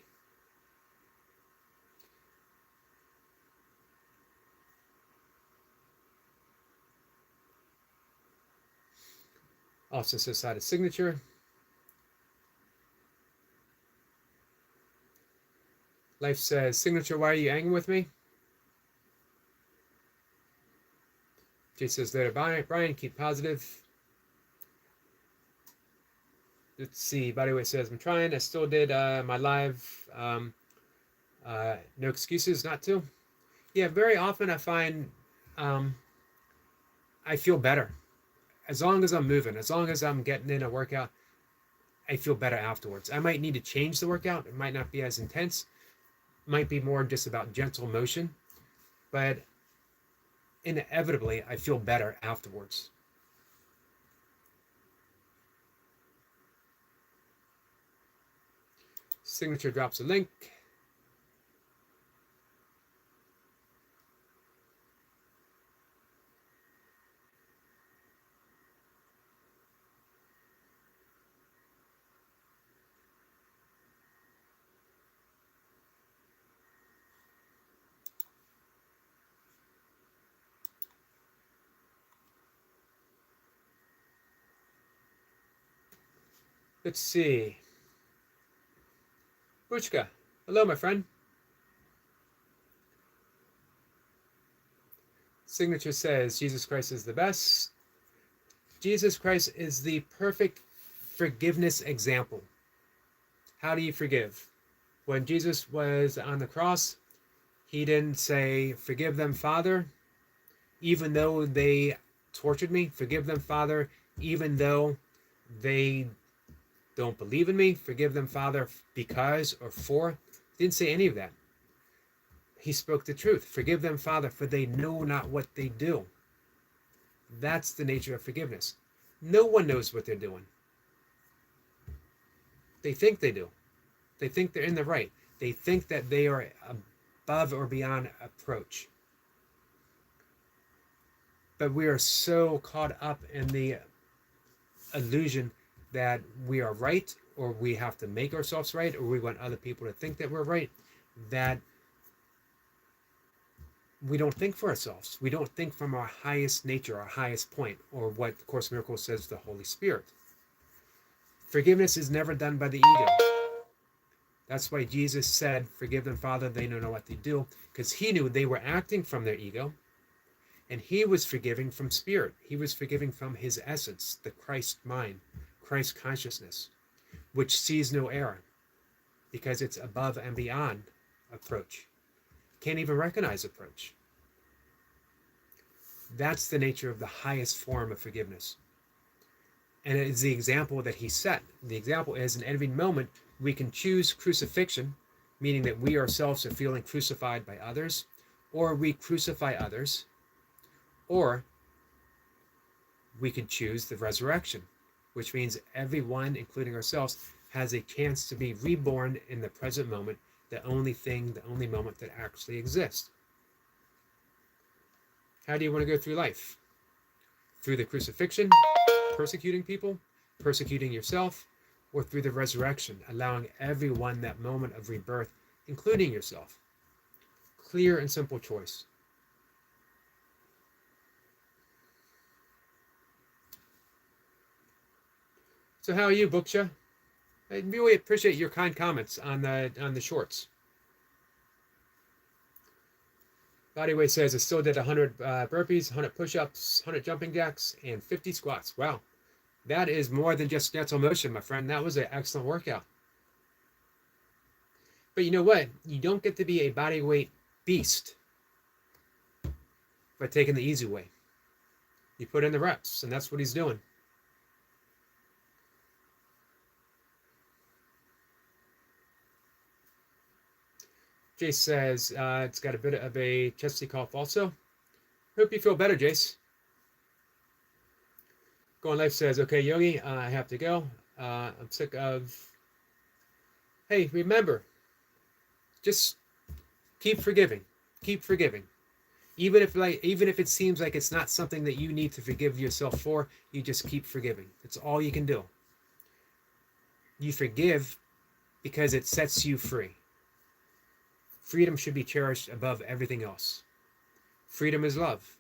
Also says side of signature. Life says, signature, why are you angry with me? Jay says, later, Brian, keep positive. Let's see, Bodyweight says, I'm trying. I still did my live. No excuses not to. Yeah, very often I find I feel better. As long as I'm moving, as long as I'm getting in a workout, I feel better afterwards. I might need to change the workout. It might not be as intense. It might be more just about gentle motion. But inevitably, I feel better afterwards. Signature drops a link. Let's see. Buchka, hello, my friend. Signature says, Jesus Christ is the best. Jesus Christ is the perfect forgiveness example. How do you forgive? When Jesus was on the cross, he didn't say, forgive them, Father, even though they tortured me. Forgive them, Father, even though they don't believe in me. Forgive them, Father, because or for. He didn't say any of that. He spoke the truth. Forgive them, Father, for they know not what they do. That's the nature of forgiveness. No one knows what they're doing. They think they do. They think they're in the right. They think that they are above or beyond approach. But we are so caught up in the illusion that we are right, or we have to make ourselves right, or we want other people to think that we're right, that we don't think for ourselves. We don't think from our highest nature, our highest point, or what the Course in Miracles says, the Holy Spirit. Forgiveness is never done by the ego. That's why Jesus said, forgive them, Father, they don't know what they do, because he knew they were acting from their ego, and he was forgiving from spirit. He was forgiving from his essence, the Christ mind, Christ consciousness, which sees no error, because it's above and beyond approach. Can't even recognize approach. That's the nature of the highest form of forgiveness. And it is the example that he set. The example is, in every moment, we can choose crucifixion, meaning that we ourselves are feeling crucified by others, or we crucify others, or we can choose the resurrection, which means everyone, including ourselves, has a chance to be reborn in the present moment, the only moment that actually exists. How do you want to go through life? Through the crucifixion, persecuting people, persecuting yourself, or through the resurrection, allowing everyone that moment of rebirth, including yourself? Clear and simple choice. So how are you, Buksha? I really appreciate your kind comments on the shorts. Bodyweight says, I still did 100 burpees, 100 push-ups, 100 jumping jacks, and 50 squats. Wow. That is more than just gentle motion, my friend. That was an excellent workout. But you know what? You don't get to be a bodyweight beast by taking the easy way. You put in the reps, and that's what he's doing. Jace says it's got a bit of a chesty cough also. Hope you feel better, Jace. Go on Life says, okay, Yogi, I have to go. I'm sick of... Hey, remember, just keep forgiving. Keep forgiving. Even if it seems like it's not something that you need to forgive yourself for, you just keep forgiving. That's all you can do. You forgive because it sets you free. Freedom should be cherished above everything else. Freedom is love.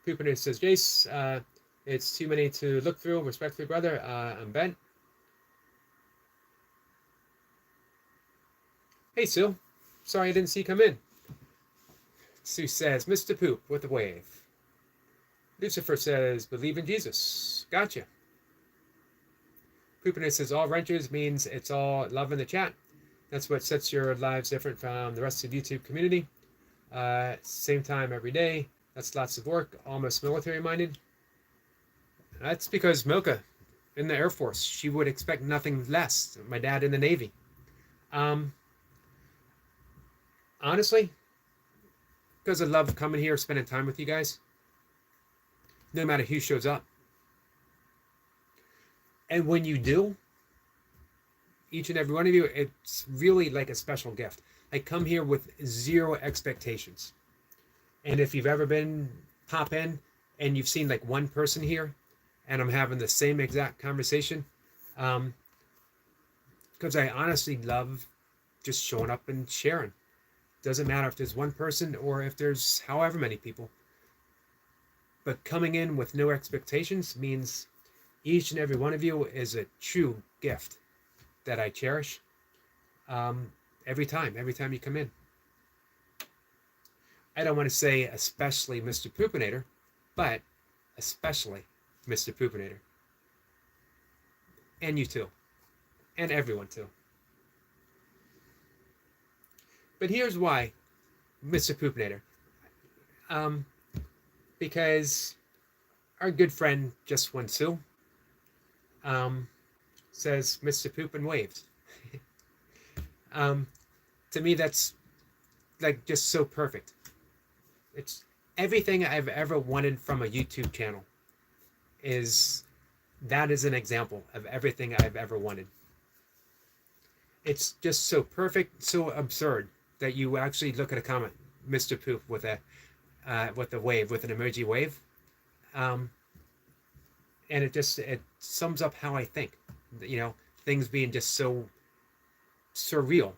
Poopinator says, Jace, it's too many to look through. Respectfully, brother, I'm bent. Hey, Sue. Sorry I didn't see you come in. Sue says, Mr. Poop with a wave. Lucifer says, believe in Jesus. Gotcha. Poopinator says, all wrenches means it's all love in the chat. That's what sets your lives different from the rest of the YouTube community. Same time every day. That's lots of work, almost military-minded. That's because Milka, in the Air Force, she would expect nothing less. My dad in the Navy. Honestly, because I love coming here, spending time with you guys, no matter who shows up. And when you do, each and every one of you, it's really like a special gift. I come here with zero expectations. And if you've ever been pop in and you've seen like one person here and I'm having the same exact conversation, because I honestly love just showing up and sharing. Doesn't matter if there's one person or if there's however many people. But coming in with no expectations means each and every one of you is a true gift that I cherish every time you come in. I don't want to say especially Mr. Poopinator, but especially Mr. Poopinator. And you too. And everyone too. But here's why, Mr. Poopinator. Because our good friend Just One Sue says Mr. Poop and waved. To me, that's like just so perfect. It's everything I've ever wanted from a YouTube channel. That is an example of everything I've ever wanted. It's just so perfect, so absurd that you actually look at a comment, Mr. Poop with a wave, with an emoji wave, and it sums up how I think. You know, things being just so surreal,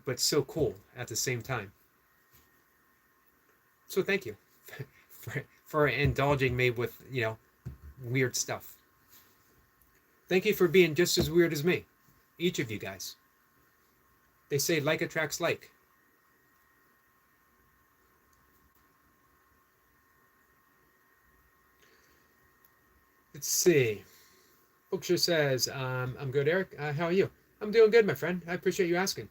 but so cool at the same time. So thank you for indulging me with, you know, weird stuff. Thank you for being just as weird as me, each of you guys. They say like attracts like. Let's see. Bookshire says, I'm good, Eric. How are you? I'm doing good, my friend. I appreciate you asking.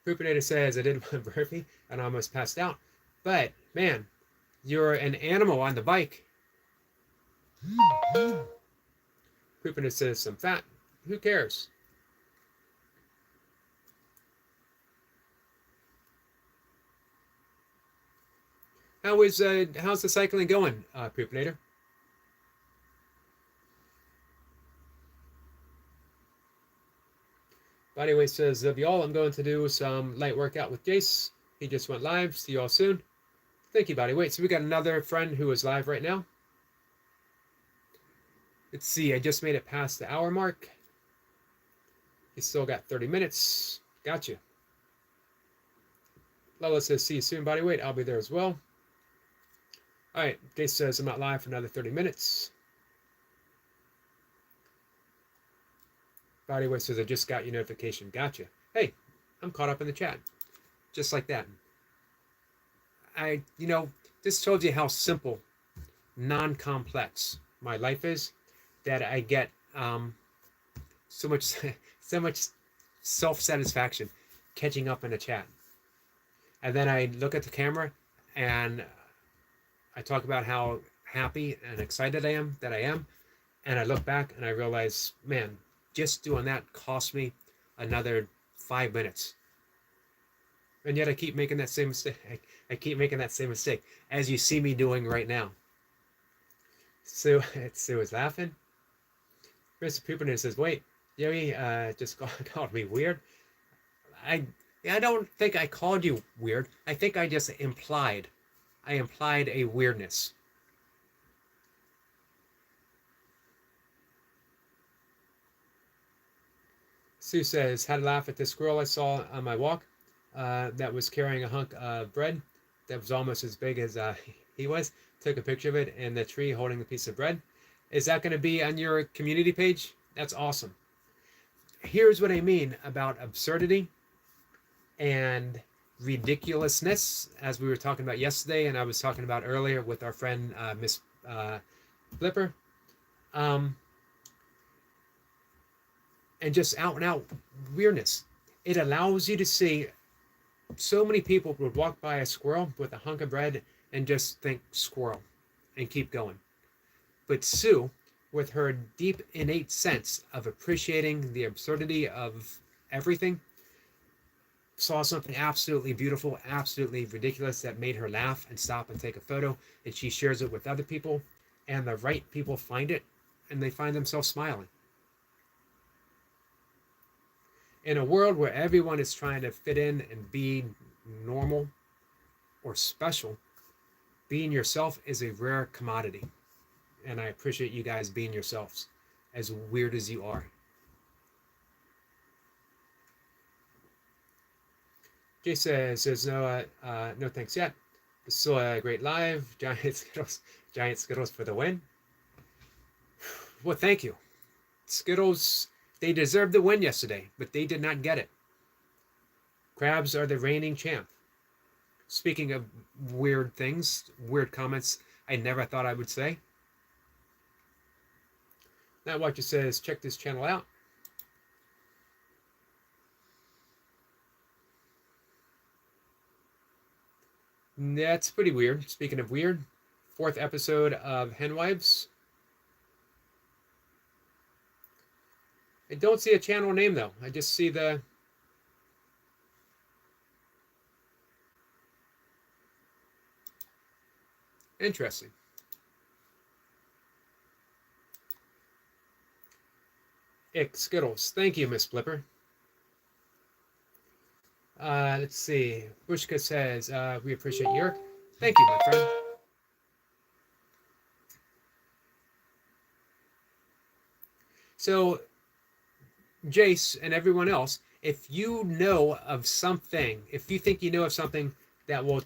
Poopinator says, I did one burpee and almost passed out. But, man, you're an animal on the bike. Poopinator says, some fat. Who cares? How's the cycling going, Poopinator? Bodyweight says, love you all. I'm going to do some light workout with Jace. He just went live. See you all soon. Thank you, Bodyweight. So we got another friend who is live right now. Let's see. I just made it past the hour mark. He's still got 30 minutes. Gotcha. Lola says, see you soon, Bodyweight. I'll be there as well. All right. Jace says, I'm not live for another 30 minutes. Bodyweight says, I just got your notification. Gotcha. Hey, I'm caught up in the chat. Just like that. This tells you how simple, non-complex my life is, that I get so much self-satisfaction catching up in a chat. And then I look at the camera and I talk about how happy and excited I am that I am. And I look back and I realize, man, just doing that cost me another 5 minutes. And yet I keep making that same mistake. I keep making that same mistake, as you see me doing right now. Sue is laughing. Mr. Poopiner says, wait, Yogi just called me weird. I don't think I called you weird. I think I just implied. I implied a weirdness. Sue says, had to laugh at this squirrel I saw on my walk that was carrying a hunk of bread that was almost as big as he was. Took a picture of it in the tree holding a piece of bread. Is that going to be on your community page? That's awesome. Here's what I mean about absurdity and ridiculousness, as we were talking about yesterday, and I was talking about earlier with our friend Miss Blipper. And just out and out weirdness. It allows you to see. So many people would walk by a squirrel with a hunk of bread and just think squirrel and keep going. But Sue, with her deep innate sense of appreciating the absurdity of everything, saw something absolutely beautiful, absolutely ridiculous that made her laugh and stop and take a photo, and she shares it with other people, and the right people find it and they find themselves smiling. In a world where everyone is trying to fit in and be normal or special, being yourself is a rare commodity. And I appreciate you guys being yourselves, as weird as you are. Jay says no thanks yet. This is still a great live. Giant Skittles for the win. Well, thank you. Skittles, they deserved the win yesterday, but they did not get it. Crabs are the reigning champ. Speaking of weird things, weird comments I never thought I would say. Now Watcher says, check this channel out. That's pretty weird. Speaking of weird, 4th episode of Henwives. I don't see a channel name though. I just see the interesting. Skittles. Thank you, Miss Blipper. Let's see. Bushka says, we appreciate Yerk. Thank you, my friend. So, Jace and everyone else, if you know of something, if you think you know of something that will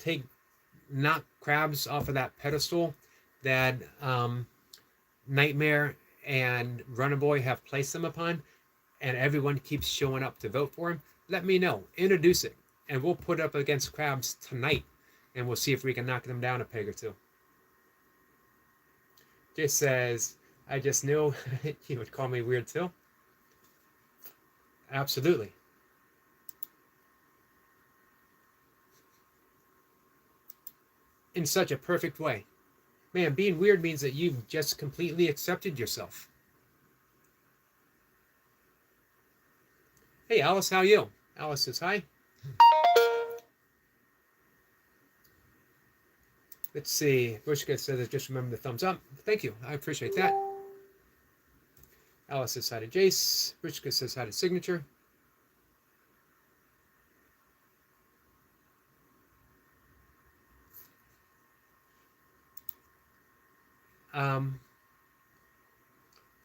knock crabs off of that pedestal that Nightmare and Runner Boy have placed them upon, and everyone keeps showing up to vote for him, let me know. Introduce it, and we'll put it up against crabs tonight, and we'll see if we can knock them down a peg or two. Jace says, I just knew you would call me weird too. Absolutely. In such a perfect way. Man, being weird means that you've just completely accepted yourself. Hey, Alice, how are you? Alice says hi. Let's see. Bushka says, just remember the thumbs up. Thank you. I appreciate that. Alice says hi to Jace. Bushka says hi to Signature.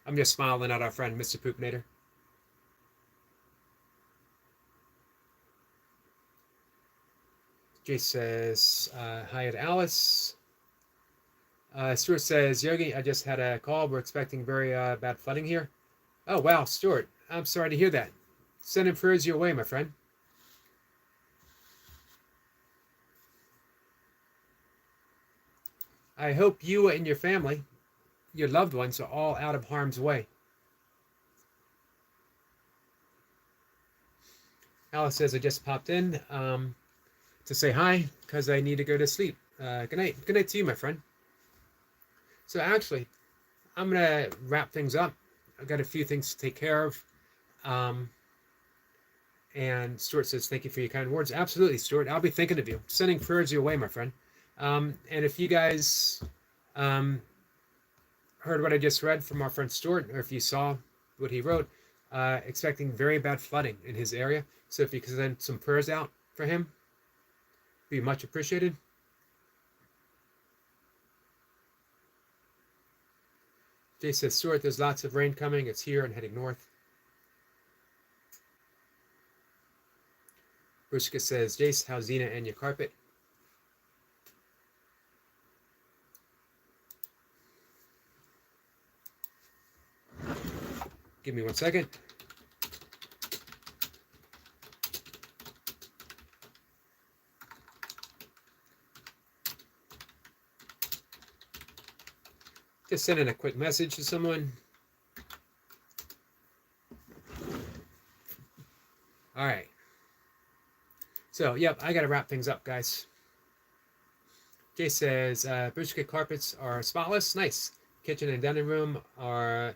I'm just smiling at our friend, Mr. Poopinator. Jace says, hi to Alice. Stuart says, Yogi, I just had a call. We're expecting very bad flooding here. Oh, wow, Stuart. I'm sorry to hear that. Sending prayers your way, my friend. I hope you and your family, your loved ones, are all out of harm's way. Alice says, I just popped in to say hi because I need to go to sleep. Good night. Good night to you, my friend. So actually, I'm going to wrap things up. I've got a few things to take care of. And Stuart says, thank you for your kind words. Absolutely, Stuart. I'll be thinking of you. Sending prayers your way, my friend. And if you guys heard what I just read from our friend Stuart, or if you saw what he wrote, expecting very bad flooding in his area. So if you could send some prayers out for him, be much appreciated. Jay says, Stuart, there's lots of rain coming. It's here and heading north. Brushka says, Jace, how's Xena and your carpet? Give me 1 second. Just sending a quick message to someone. All right. So, yep, I got to wrap things up, guys. Jay says, Brushka carpets are spotless. Nice. Kitchen and dining room are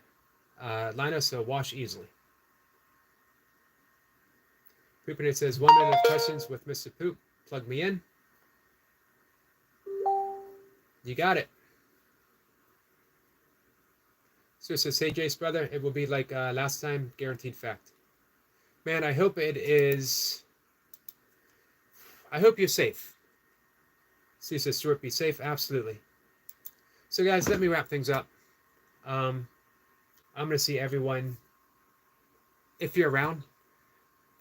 lino, so wash easily. Poopinator says, 1 minute of questions with Mr. Poop. Plug me in. You got it. So it says, hey, Jace, brother, it will be like last time, guaranteed fact. Man, I hope it is. I hope you're safe. See, says Stuart, be safe. Absolutely. So, guys, let me wrap things up. I'm going to see everyone, if you're around,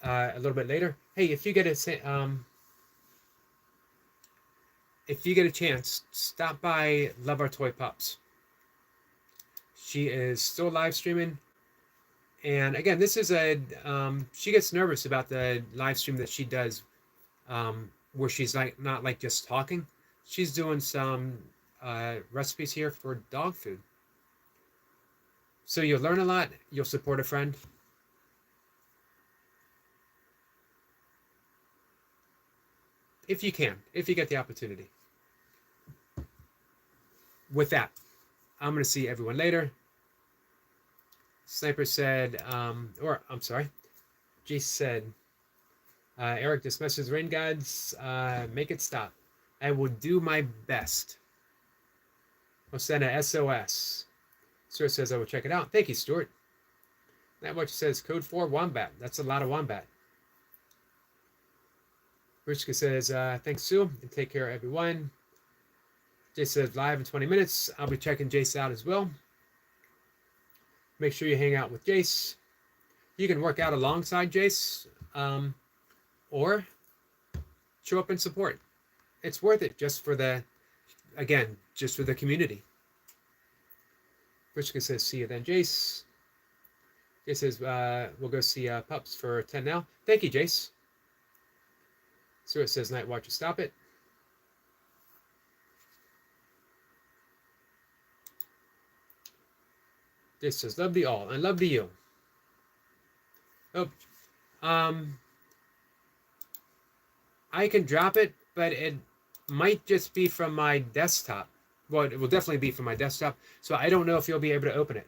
a little bit later. Hey, if you get a chance, stop by Love Our Toy Pups. She is still live streaming. And again, this is she gets nervous about the live stream that she does, where she's not just talking. She's doing some recipes here for dog food. So you'll learn a lot. You'll support a friend. If you can, if you get the opportunity. With that, I'm going to see everyone later. Sniper said, Jace said, Eric, this message, rain gods, make it stop. I will do my best. I'll send a SOS. Stuart says I will check it out. Thank you, Stuart. That much says code 4 Wombat. That's a lot of Wombat. Bruchka says, thanks, Sue, and take care, everyone. Jace says, live in 20 minutes. I'll be checking Jace out as well. Make sure you hang out with Jace. You can work out alongside Jace, or show up and support. It's worth it just for the community. Bruchka says, see you then, Jace. Jace says, we'll go see Pups for 10 now. Thank you, Jace. Stuart says, Night Watcher, stop it. Jace says, love to all, and love to you. Oh, I can drop it, but it might just be from my desktop. Well, it will definitely be from my desktop, so I don't know if you'll be able to open it.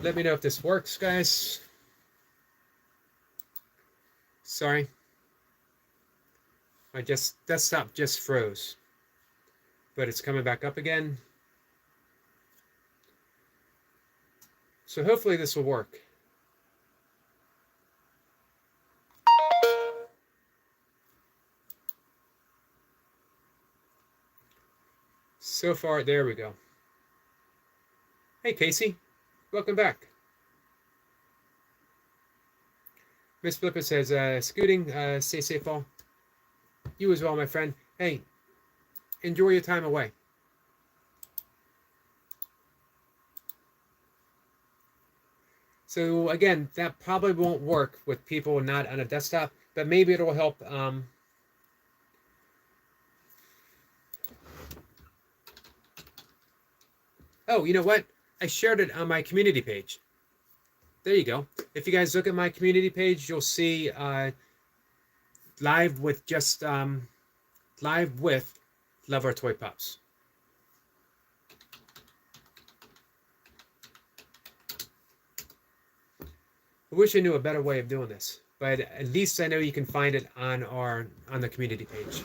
Let me know if this works, guys. Sorry. My desktop just froze. But it's coming back up again. So hopefully this will work. So far, there we go. Hey, Casey. Welcome back. Miss Flipper says, Scooting, stay safe all. You as well, my friend. Hey, enjoy your time away. So again, that probably won't work with people not on a desktop, but maybe it'll help. Oh, you know what? I shared it on my community page. There you go. If you guys look at my community page, you'll see live with just live with Love Our Toy Pops. I wish I knew a better way of doing this, but at least I know you can find it on the community page.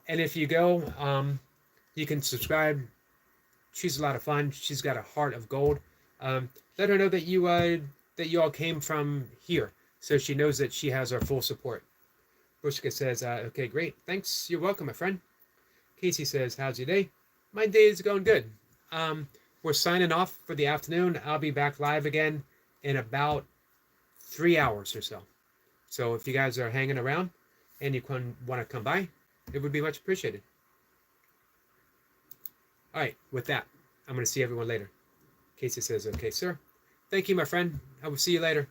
And if you go, you can subscribe. She's a lot of fun. She's got a heart of gold. Let her know that you all came from here, so she knows that she has our full support. Bushka says, okay, great. Thanks. You're welcome, my friend. Casey says, how's your day? My day is going good. We're signing off for the afternoon. I'll be back live again in about 3 hours or so. So if you guys are hanging around and you want to come by, it would be much appreciated. All right, with that, I'm going to see everyone later. Casey says, okay, sir. Thank you, my friend. I will see you later.